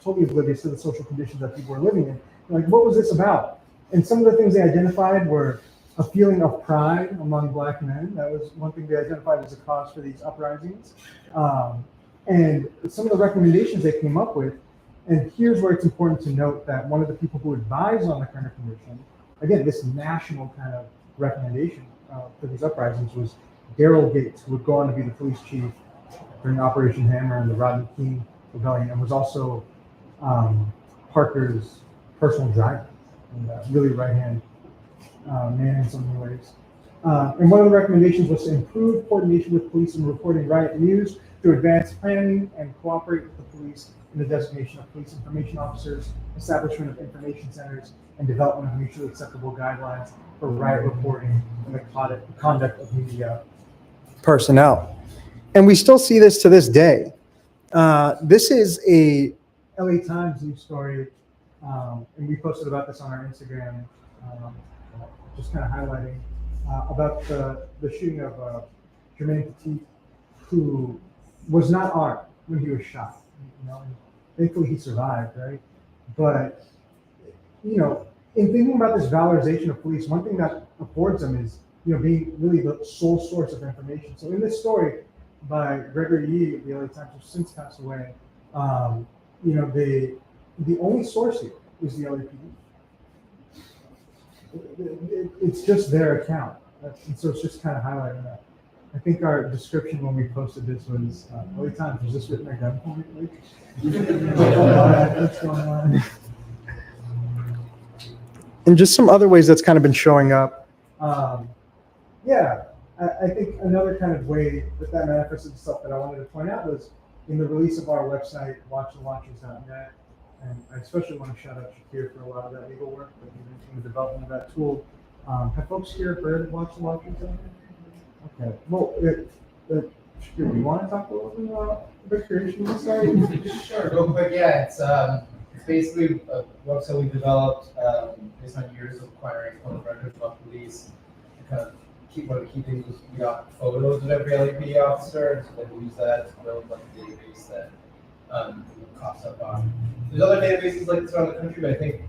totally oblivious to the social conditions that people were living in. Like, what was this about? And some of the things they identified were a feeling of pride among Black men. That was one thing they identified as a cause for these uprisings. And some of the recommendations they came up with, and here's where it's important to note that one of the people who advised on the Kerner Commission, again, this national kind of recommendation for these uprisings, was Daryl Gates, who would go on to be the police chief during Operation Hammer and the Rodney King Rebellion, and was also Parker's personal driver, and really right-hand man in so many ways. And one of the recommendations was to improve coordination with police in reporting riot news, to advance planning and cooperate with the police in the designation of police information officers, establishment of information centers, and development of mutually acceptable guidelines for riot reporting and the conduct of media personnel. And we still see this to this day. This is a LA Times news story, and we posted about this on our Instagram, just kind of highlighting about the shooting of Jermaine Petit, who was not armed when he was shot. And thankfully he survived, right? But in thinking about this valorization of police, one thing that affords them is being really the sole source of information. So in this story by Gregory Yee of the LA Times, who's since passed away, the only source here is the LAPD. It's just their account, and so it's just kind of highlighting that. I think our description when we posted this was, LA Times, was this written at gunpoint? What's going on? And just some other ways that's kind of been showing up. I think another kind of way that manifested itself that I wanted to point out was in the release of our website, watchthewatchers.net. And I especially want to shout out Shakir for a lot of that legal work that he did in the development of that tool. Have folks here heard of Watch the Watchers? Okay. Well, Shakir, do you want to talk a little bit about the creation of the site? Sure, real quick, yeah, it's basically a website we developed based on years of acquiring public records about police. To kind of one of the key things was we got photos of every LAPD officer, and so then we use that to build like a database that cops up on. There's other databases like this around the country, but I think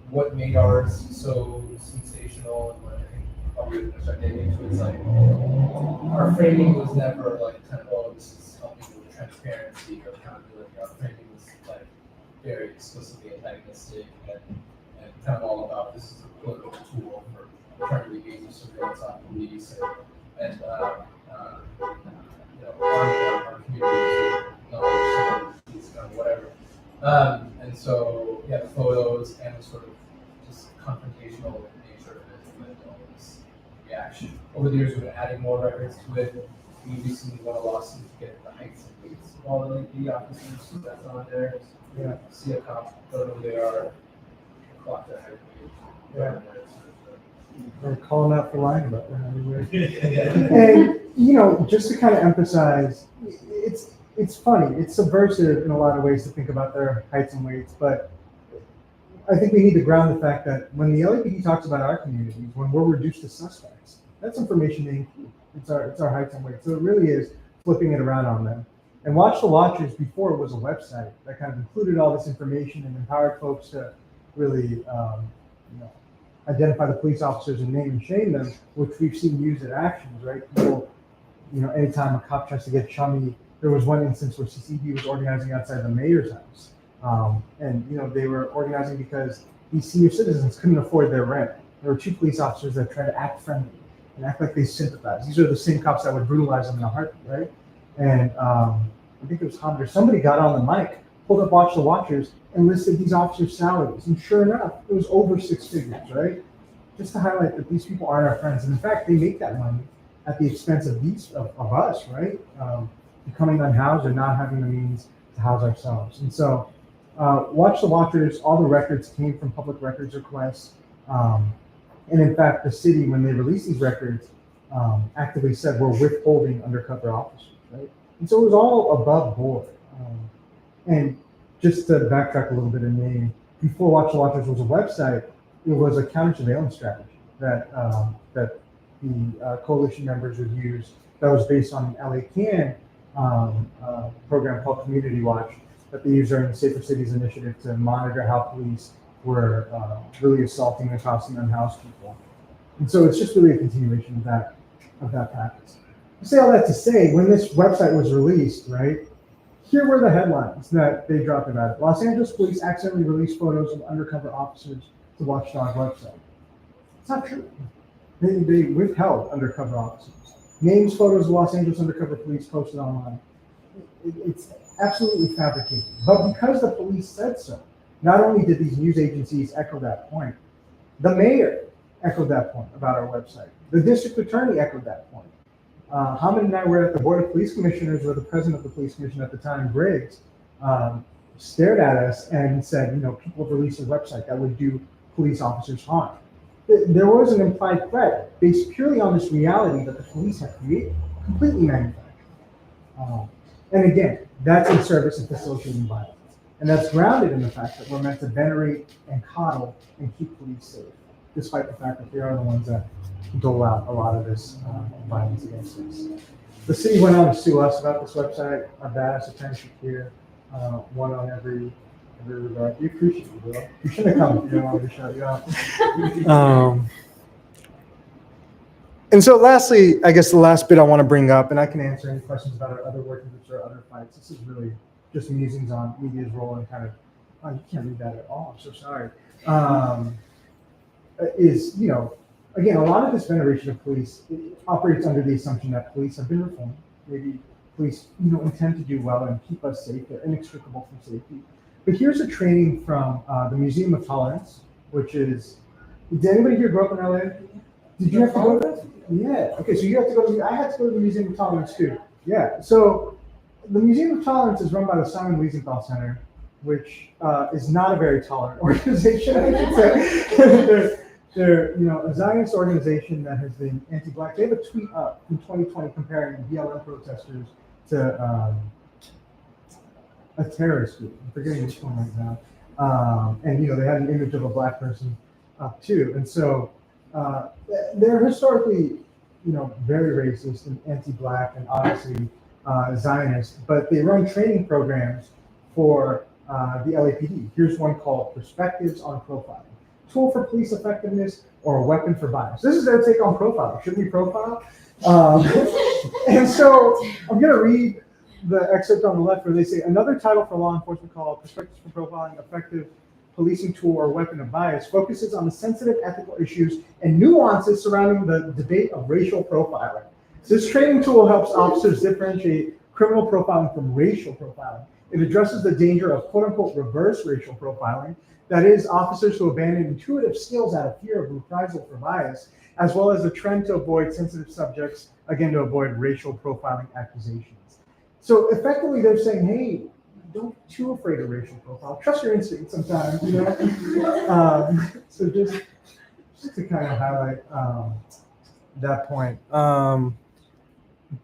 what made ours so sensational and what I think probably we're start digging into is like our framing was never like kind of, oh, this is helping with transparency or accountability. Our framing was like very explicitly antagonistic and kind of all about this is a political tool for trying to engage in surveillance on police and our communities, kind of whatever. And so, yeah, the photos and the sort of just confrontational nature of it and all this reaction. Over the years, we've been adding more records to it. We recently won a lawsuit to get the heights and weights of all the LAPD officers, so that's on there. Yeah, see a cop, don't know who they are, clock their height and weight. Yeah. We're calling out for lying about that anyway. And just to kind of emphasize, it's funny, it's subversive in a lot of ways to think about their heights and weights, but I think we need to ground the fact that when the LAPD talks about our communities, when we're reduced to suspects, that's information they include. It's our heights and weights. So it really is flipping it around on them. And Watch the Watchers before it was a website that kind of included all this information and empowered folks to really identify the police officers and name and shame them, which we've seen used in actions, right? People, anytime a cop tries to get chummy, there was one instance where CCD was organizing outside the mayor's house. And they were organizing because these senior citizens couldn't afford their rent. There were two police officers that tried to act friendly and act like they sympathize. These are the same cops that would brutalize them in a heartbeat, right? And I think it was Hunter. Somebody got on the mic, pulled up Watch the Watchers, and listed these officers' salaries. And sure enough, it was over 6 figures, right? Just to highlight that these people aren't our friends. And in fact, they make that money at the expense of of us, right? Becoming unhoused or not having the means to house ourselves. And so, Watch the Watchers, all the records came from public records requests. And in fact, the city, when they released these records, actively said we're withholding undercover officers, right? And so it was all above board. And just to backtrack a little bit in name, before Watch the Watchers was a website, it was a counter surveillance strategy that the coalition members would use that was based on an LA CAN program called Community Watch that they used during the Safer Cities initiative to monitor how police were really assaulting and accosting unhoused people. And so it's just really a continuation of that practice. I say all that to say, when this website was released, right, here were the headlines that they dropped about it. Los Angeles police accidentally released photos of undercover officers to Watchdog website. It's not true. They withheld undercover officers. Names, photos of Los Angeles undercover police posted online. It's absolutely fabricated. But because the police said so, not only did these news agencies echo that point, the mayor echoed that point about our website. The district attorney echoed that point. Hamid and I were at the Board of Police Commissioners, where the president of the police commission at the time, Briggs, stared at us and said, people have released a website that would do police officers harm. There was an implied threat based purely on this reality that the police had created, completely manufactured. And again, that's in service of facilitating violence. And that's grounded in the fact that we're meant to venerate and coddle and keep police safe, despite the fact that they are the ones that dole out a lot of this violence against us. The city went on to sue us about this website. Our badass attorney here, one on every regard. We appreciate you, bro. You shouldn't have come if you didn't want me to shout you out. And so lastly, I guess the last bit I want to bring up, and I can answer any questions about our other working groups or other fights. This is really just musings on media's role and kind of, oh, you can't read that at all. I'm so sorry. Again, a lot of this veneration of police operates under the assumption that police have been reformed. Maybe police, intend to do well and keep us safe. They're inextricable from safety. But here's a training from the Museum of Tolerance, which is, did anybody here grow up in LA? Did you have to go to that? Yeah. Okay, so you have to go I had to go to the Museum of Tolerance too. Yeah. So the Museum of Tolerance is run by the Simon Wiesenthal Center, which is not a very tolerant organization, I should say. They're a Zionist organization that has been anti-Black. They have a tweet up in 2020 comparing BLM protesters to a terrorist group. I'm forgetting which one right now. And they had an image of a Black person up too. And so they're historically, very racist and anti-Black and obviously Zionist, but they run training programs for the LAPD. Here's one called Perspectives on Profiling. Tool for police effectiveness or a weapon for bias. This is their take on profiling. Should we profile? And so I'm going to read the excerpt on the left where they say, another title for law enforcement called Perspectives for Profiling, Effective Policing Tool or Weapon of Bias focuses on the sensitive ethical issues and nuances surrounding the debate of racial profiling. This training tool helps officers differentiate criminal profiling from racial profiling. It addresses the danger of quote-unquote reverse racial profiling, that is, officers who abandon intuitive skills out of fear of reprisal for bias, as well as the trend to avoid sensitive subjects, again, to avoid racial profiling accusations. So effectively, they're saying, hey, don't be too afraid of racial profile. Trust your instincts sometimes, So just to kind of highlight that point.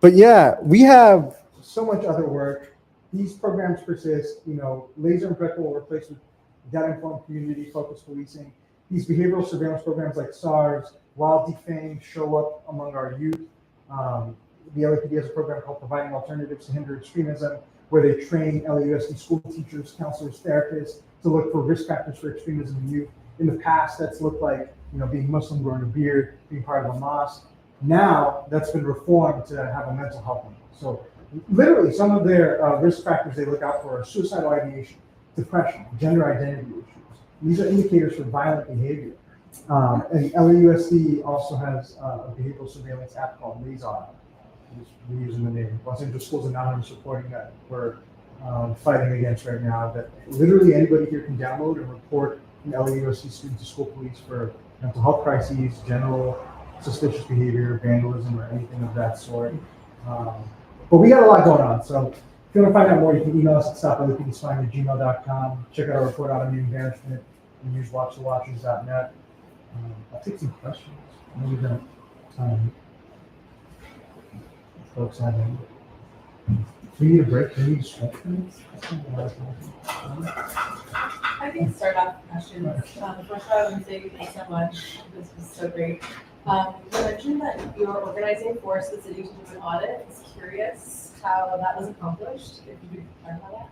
But yeah, we have so much other work. These programs persist, laser and PRECA will replace with data-informed community-focused policing. These behavioral surveillance programs like SARS, while defanged, show up among our youth. The LAPD has a program called Providing Alternatives to Hinder Extremism, where they train LAUSD school teachers, counselors, therapists to look for risk factors for extremism in youth. In the past, that's looked like being Muslim, growing a beard, being part of a mosque. Now, that's been reformed to have a mental health angle. So literally, some of their risk factors they look out for are suicidal ideation, depression, gender identity issues. These are indicators for violent behavior. And LAUSD also has a behavioral surveillance app called LASAR. We're using the name. Los Angeles Schools Anonymous reporting that we're fighting against right now, that literally anybody here can download and report an LAUSD student to school police for mental health crises, general suspicious behavior, vandalism, or anything of that sort. But we got a lot going on. So if you want to find out more, you can email us at stoplapdsfine@gmail.com. Check out our report on immune management and use watchthewatchers.net. I'll take some questions. Maybe the folks have any. We need a break. Can we stretch for this? I can start off the questions. First of all, I want to say thanks so much. This was so great. You mentioned that you're organizing for the city to do an audit. I was curious how that was accomplished, if you could clarify that.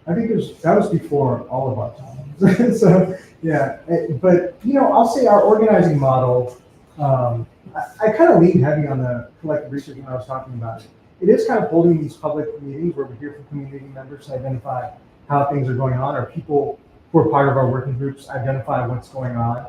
I think that was before all of our times. So yeah, but I'll say our organizing model. I kind of lean heavy on the collective research when I was talking about it. It is kind of holding these public meetings where we hear from community members to identify how things are going on, or people who are part of our working groups identify what's going on.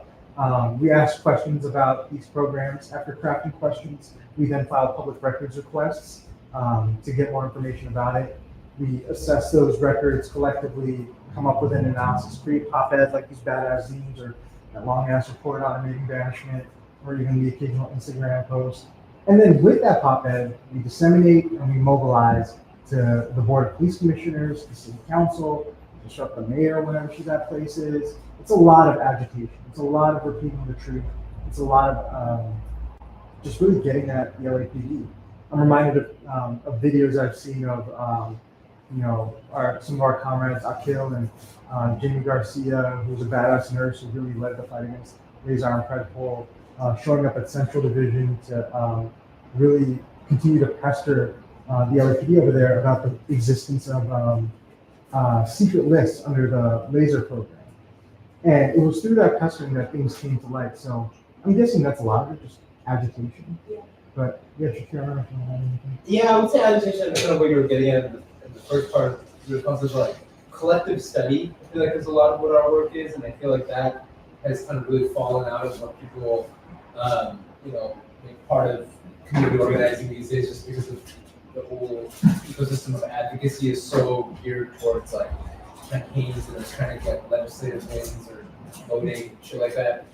We ask questions about these programs. After crafting questions, we then file public records requests to get more information about it. We assess those records collectively, come up with an analysis, create pop-eds like these badass zines or that long-ass report on immune banishment, or even the occasional Instagram post. And then with that pop-ed, we disseminate and we mobilize to the Board of Police Commissioners, the City Council, disrupt the mayor whenever she's at places. It's a lot of agitation. It's a lot of repeating the truth. It's a lot of just really getting at the LAPD. I'm reminded of videos I've seen of some of our comrades, Akil and Jamie Garcia, who's a badass nurse who really led the fight against Razor and Predpol, showing up at Central Division to really continue to pester the LAPD over there about the existence of secret lists under the laser program. And it was through that pestering that things came to light. So I'm guessing that's a lot of it, just agitation. Yeah. But yeah, Shakira, I don't know if you want to add anything. Yeah, I would say agitation is kind of what you were getting at in the first part of the response is like collective study. I feel like is a lot of what our work is, and I feel like that has kind of really fallen out of what people, make part of community organizing these days, just because of the whole ecosystem of advocacy is so geared towards like campaigns and trying to get legislative wins or voting, shit like that,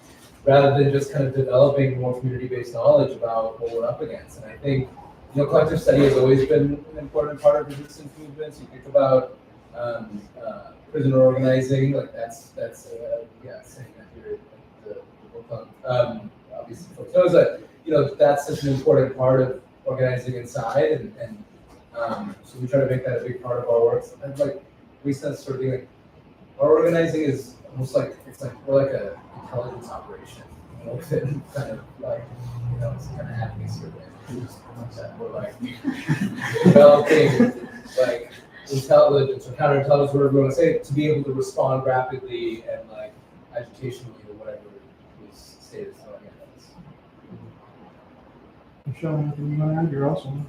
rather than just kind of developing more community-based knowledge about what we're up against. And I think, collective study has always been an important part of resistance movements. You think about prisoner organizing, like that's saying that here at the book club. Obviously, folks knows that that's such an important part of organizing inside, and so we try to make that a big part of our work. And like we sense sort of being like our organizing is almost like we're like a intelligence operation, within kind of like it's kind of advocacy that we're like developing like intelligence or counterintelligence, whatever you want to say, to be able to respond rapidly and like agitationally or whatever was stated. So yeah, that's. Michelle, anything you want to add? You're also. Sounds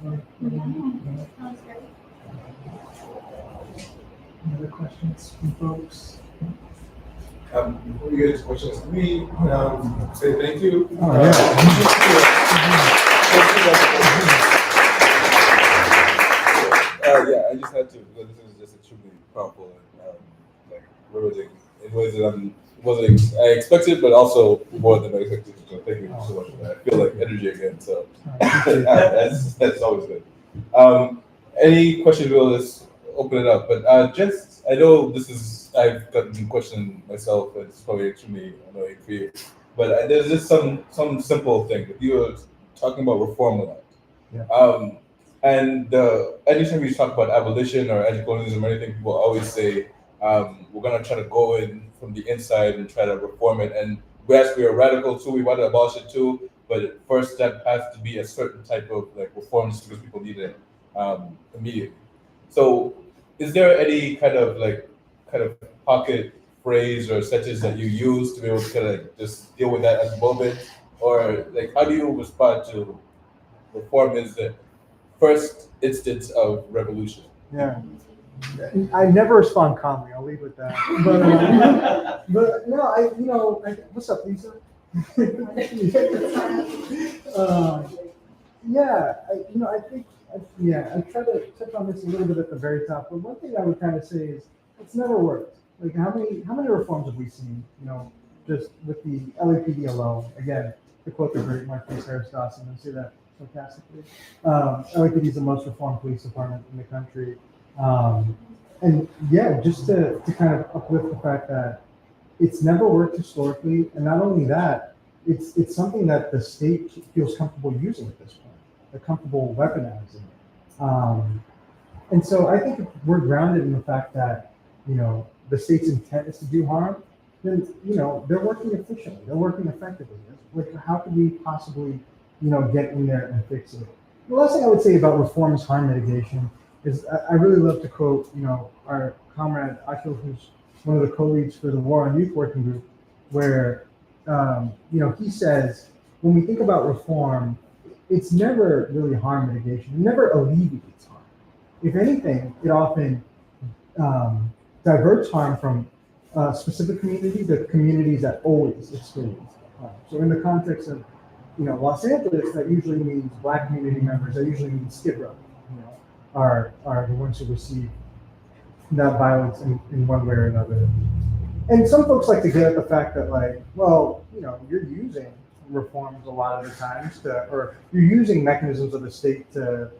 great. Any other questions from folks? Before you get to questions to me, say thank you. Oh, yeah. Yeah, I just had to, because this is just extremely powerful and riveting in ways that I expected, but also more than I expected. So thank you so much for that. I feel like energy again, so that's always good. Any questions? We'll just open it up. But just, I know I've gotten questioned myself, and it's probably extremely annoying for you. But there's just some simple thing. If you were talking about reform a lot, Yeah. And anytime we talk about abolition or anti-colonialism or anything, people always say we're gonna try to go in from the inside and try to reform it. And yes, we are radical too. We want to abolish it too. But the first step has to be a certain type of reforms because people need it immediately. So, is there any kind of pocket phrase or sentence that you use to be able to kind of just deal with that at the moment, or how do you respond to reform is the first instance of revolution? Yeah. I never respond calmly. I'll leave with that. But no, what's up, Lisa? I try to touch on this a little bit at the very top. But one thing I would kind of say is it's never worked. How many reforms have we seen? Just with the LAPD alone. Again, to quote the great Marquis Harris Dawson, I say that sarcastically. LAPD is the most reformed police department in the country. And yeah, just to kind of uplift the fact that it's never worked historically, and not only that, it's something that the state feels comfortable using at this point. They're comfortable weaponizing it. And so I think if we're grounded in the fact that, the state's intent is to do harm, then, they're working efficiently, they're working effectively. Like, how could we possibly, get in there and fix it? The last thing I would say about reform is harm mitigation is I really love to quote, our comrade Akil, who's one of the co-leads for the War on Youth Working Group, where, he says, when we think about reform, it's never really harm mitigation. It never alleviates harm. If anything, it often diverts harm from specific communities to communities that always experience harm. So in the context of, Los Angeles, that usually means Black community members. That usually means Skid Row, are the ones who receive that violence in one way or another. And some folks like to get at the fact that, like, well, you're using reforms a lot of the times or you're using mechanisms of the state to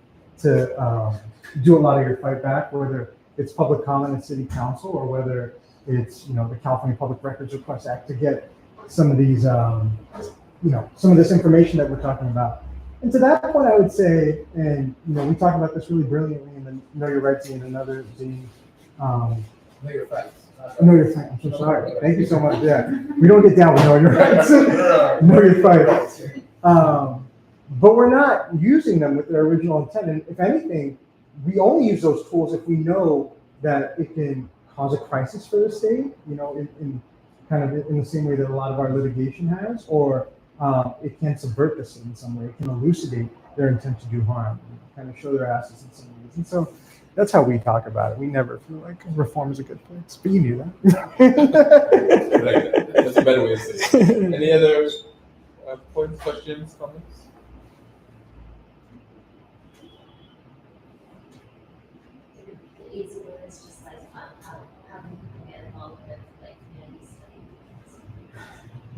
do a lot of your fight back, whether it's public comment in city council or whether it's, the California Public Records Request Act to get some of these, some of this information that we're talking about. And to that point, I would say, and, we talk about this really brilliantly in the Know Your Rights and another, Know your facts. Know Your Fight. I'm so sorry. Thank you so much. Yeah, we don't get down with Know Your Rights. Know Your Fight. But we're not using them with their original intent. And if anything, we only use those tools if we know that it can cause a crisis for the state, in kind of in the same way that a lot of our litigation has, or it can subvert the state in some way. It can elucidate their intent to do harm, kind of show their asses in some ways. And so that's how we talk about it. We never feel like reform is a good place, but you knew that. That's a better way to say it. Any other points, questions, comments? The easy one is just like how can people get involved with like community study?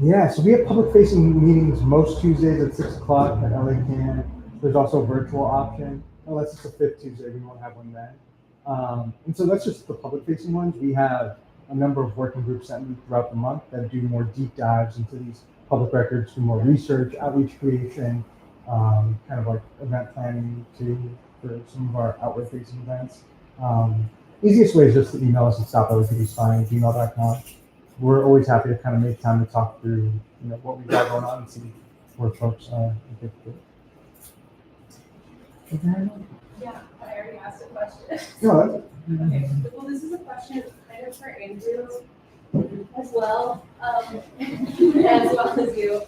Yeah, so we have public-facing meetings most Tuesdays at 6 o'clock at LA Can. There's also a virtual option, unless it's the fifth Tuesday, we won't have one then. And so that's just the public-facing ones. We have a number of working groups that meet throughout the month that do more deep dives into these public records, do more research, outreach creation, kind of like event planning too for some of our outward-facing events. Easiest way is just to email us at stop@lapdspying@gmail.com. We're always happy to kind of make time to talk through, what we've got going on and see where folks are. Yeah, I already asked a question. No, Okay, well, this is a question kind of for Andrew as well, as well as you.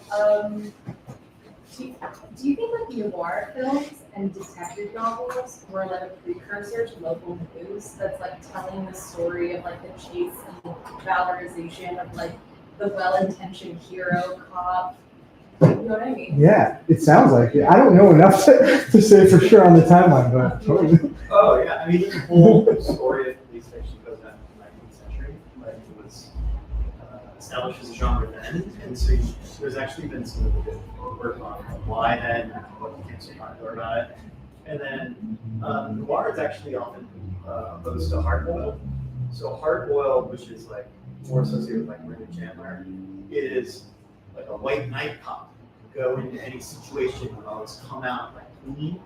Do you think like noir films and detective novels were like a precursor to local news that's like telling the story of like the chase and valorization of like the well-intentioned hero cop? You know what I mean? yeah, it sounds like it. I don't know enough to say for sure on the timeline, but totally. Oh, yeah, I mean, the whole story of police fiction goes back to the 19th century. Like, it was established as a genre then, and so there's actually been some really good work on why then, what became so popular about it. And then noir is actually often opposed to hard boiled. So hard boiled, which is like more associated with like Richard Chandler, is like a white knight cop who go into any situation and always come out like clean.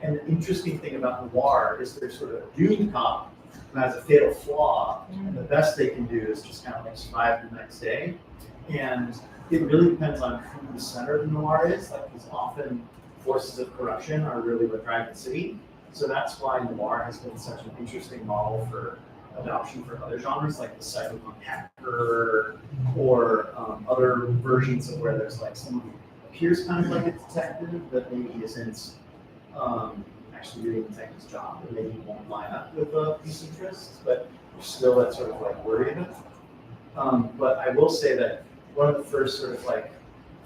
And the interesting thing about noir is there's sort of a doomed cop who has a fatal flaw, and the best they can do is just kind of like survive the next day. And it really depends on who the center of the noir is. Like, because often forces of corruption are really what drive the city. So that's why noir has been such an interesting model for adoption for other genres, like the cyberpunk hacker, or other versions of where there's like someone who appears kind of like a detective, but maybe isn't actually doing the detective's job, and maybe won't line up with the police interests, but there's still that sort of like worry of it. But I will say that one of the first sort of like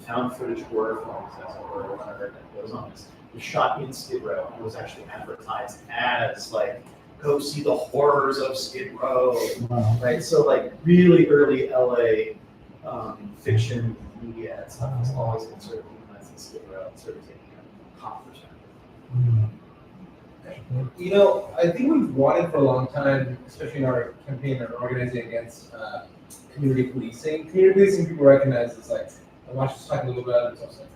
found footage horror films, as it were, or whatever that goes on, was shot in Skid Row and was actually advertised as like, go see the horrors of Skid Row, right? So like really early LA fiction media and stuff has always been sort of demonized and skid row, sort of taking a cop perspective. You know, I think we've wanted for a long time, especially in our campaign or organizing against community policing. Community policing people recognize as like, I watched this talk a little bit about it, it's also like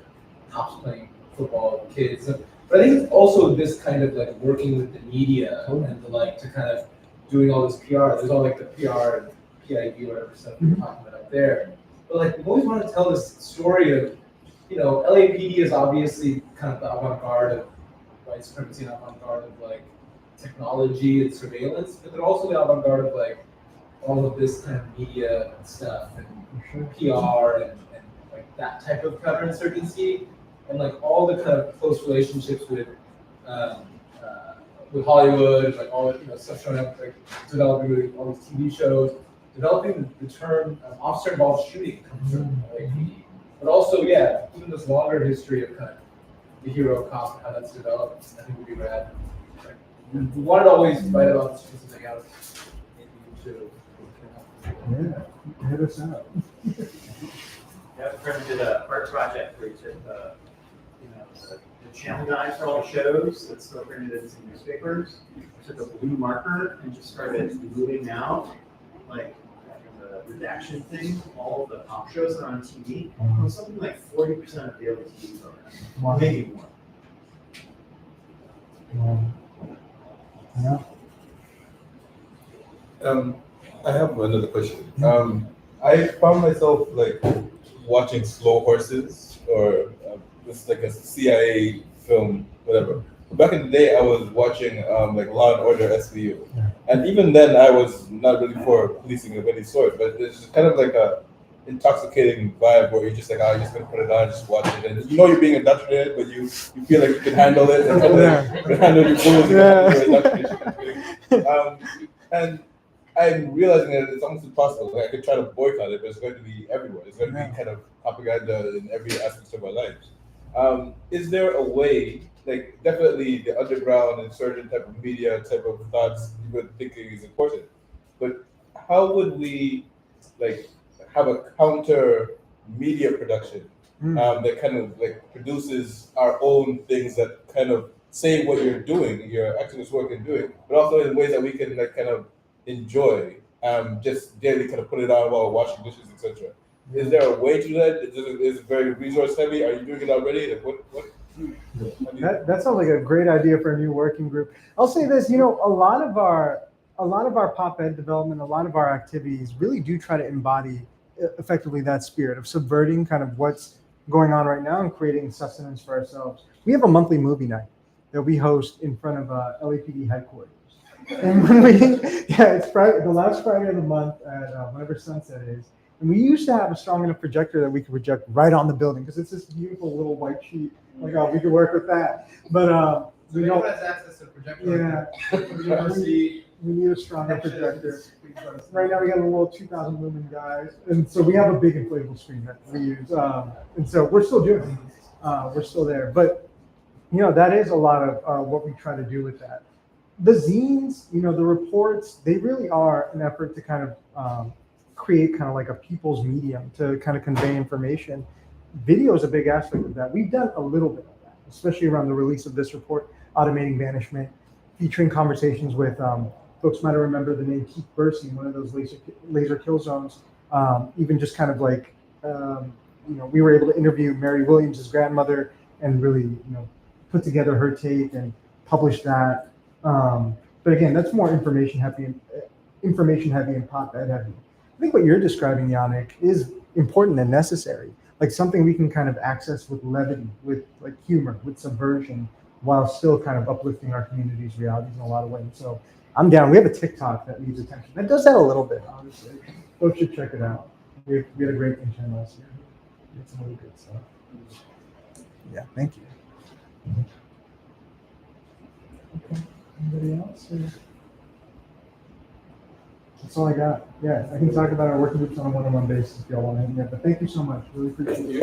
cops playing football with kids. But I think it's also this kind of like working with the media and the like to kind of doing all this PR. There's all like the PR and PID, whatever stuff we're talking about up there. But like we've always wanted to tell this story of, you know, LAPD is obviously kind of the avant-garde of white supremacy and avant-garde of like technology and surveillance, but they're also the avant-garde of like all of this kind of media stuff and PR and like that type of counterinsurgency, and like all the kind of close relationships with Hollywood, like all you know stuff showing up, like developing all these TV shows, developing the term officer involved shooting comes from LAPD, but also yeah, even this longer history of kind of the hero cop and how that's developed, I think would be rad. Like, we wanted to always write about this specific out. Yeah, hit us out. Yeah, Kevin did a art project where he took the channel guides for all the shows that's still printed in some newspapers. Took a blue marker and just started moving out, like the redaction thing, all of the pop shows that are on TV. It was something like 40% of daily TV programs, maybe more. Yeah. I have another question. I found myself like watching Slow Horses or it's like a CIA film, whatever. Back in the day, I was watching like Law and Order SVU, and even then, I was not really for policing of any sort. But it's just kind of like a intoxicating vibe where you're just like, you're just gonna put it on, just watch it, and you know you're being indoctrinated, but you feel like you can handle it, and you can handle your bullets, and I'm realizing that it's almost impossible. Like I could try to boycott it, but it's going to be everywhere. It's going to be kind of propaganda in every aspect of our lives. Is there a way, like definitely the underground insurgent type of media type of thoughts you were thinking is important, but how would we like have a counter media production that kind of like produces our own things that kind of say what you're doing, your activist work and doing, but also in ways that we can like kind of enjoy, just daily kind of put it on while washing dishes, etc. Is there a way to do that? Is it very resource heavy? Are you doing it already? Like what? That sounds like a great idea for a new working group. I'll say this, you know, a lot of our pop ed development, a lot of our activities really do try to embody effectively that spirit of subverting kind of what's going on right now and creating sustenance for ourselves. We have a monthly movie night that we host in front of LAPD headquarters. And when it's Friday, the last Friday of the month at whatever sunset is. And we used to have a strong enough projector that we could project right on the building because it's this beautiful little white sheet. Like, we could work with that. But we don't have access to the projector. Yeah, we need a stronger projector. Right now we got a little 2,000 lumen guys, and so we have a big inflatable screen that we use. And so we're still doing it. We're still there, but you know that is a lot of what we try to do with that. The zines, you know, the reports, they really are an effort to kind of create kind of like a people's medium to kind of convey information. Video is a big aspect of that. We've done a little bit of that, especially around the release of this report, Automating Banishment, featuring conversations with folks might remember the name Keith Bursey, one of those laser kill zones. Even just kind of like, you know, we were able to interview Mary Williams' grandmother and really, you know, put together her take and publish that. But again, that's more information heavy and pop ed heavy. I think what you're describing, Yannick, is important and necessary. Like something we can kind of access with levity, with like humor, with subversion, while still kind of uplifting our community's realities in a lot of ways. So I'm down. We have a TikTok that needs attention. That does that a little bit, honestly. Folks should check it out. We had a great intern last year. We had some really good stuff. Yeah, thank you. Okay. Anybody else? That's all I got. Yeah, I can talk about our working groups on a one-on-one basis if y'all want to hang out. But thank you so much. Really appreciate it.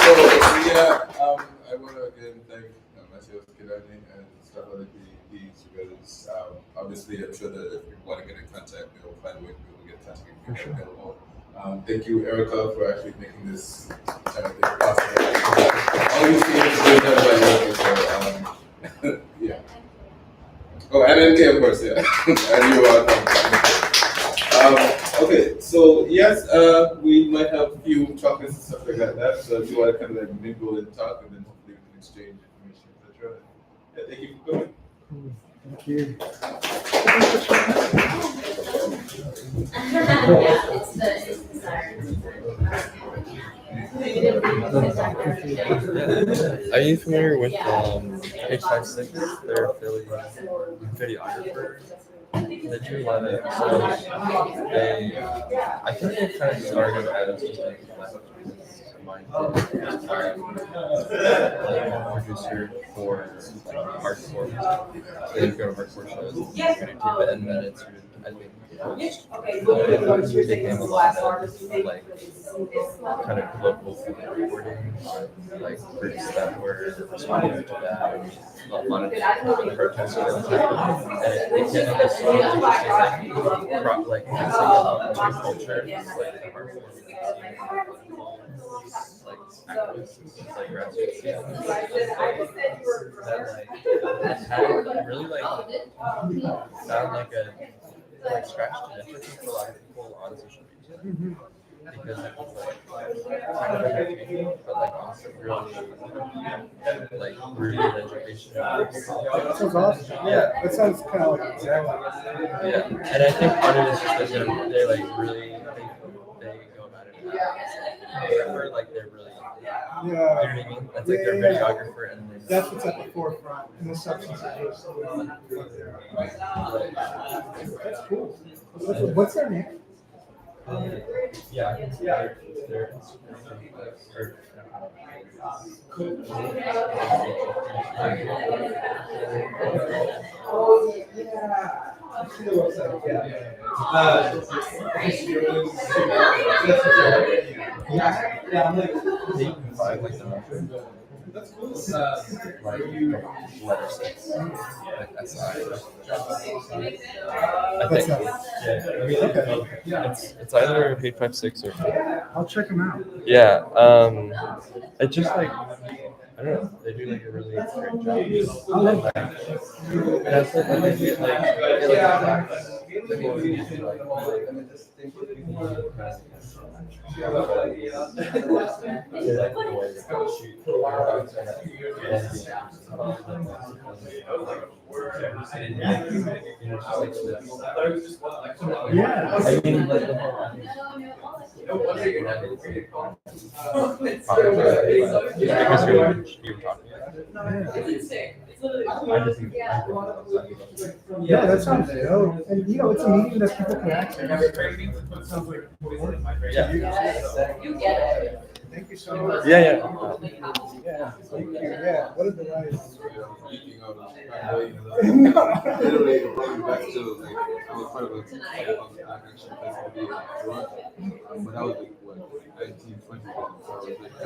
So, I want to again thank Matyos Kidane and Criminality please, because obviously I'm sure that if people want to get in contact, they'll find a way to be able to get in contact and make it available. Thank you, Erica, for actually making this kind of thing possible. All you see is being done by Erica, so yeah. Oh, and MK, of course, yeah. And you are. Okay, so yes, we might have a few chocolates and stuff like that. So if you want to kind of like mingle and talk, and then hopefully we can exchange information, etc. Yeah, thank you for coming. Thank you. It's the Are you familiar with page 56? They're a Philly videographer. They do a lot of episodes. I think they kind of started as just like producer for like hardcore music. So they go to hardcore shows, videotape it, and then it's I think they came a lot of like kind of local recording, like groups that were responding to that. A lot of protests and it gets this song like culture, like the hardcore like activists, like grassroots, that really like found like a scratched an interest for a lot of people on social media because it was like kind of entertaining, but like also really like rooted in education. That sounds awesome. Yeah, that sounds kind of like exactly. Yeah, and I think part of it is just that they like really they go about it. Or like they're really. Yeah. You know what I mean? That's like their videographer and then that's what's at the forefront in the substance abuse. That's cool. What's their name? Yeah. They're That's cool. letter six. Like that's it's either page 56 or I'll check them out. yeah. It's just like I don't know. They do like a really great job. I love that. And that's like when they get like the whole music, like Yeah. I mean, like the because you're talking. Yeah, that sounds dope. And you know, it's a medium that people can access. You get it. Thank you so much. Yeah. Yeah, thank you. Yeah, what a delight. Speaking of literally going back to like I was part of a action festival in Toronto, but that was like what 1920. So it was like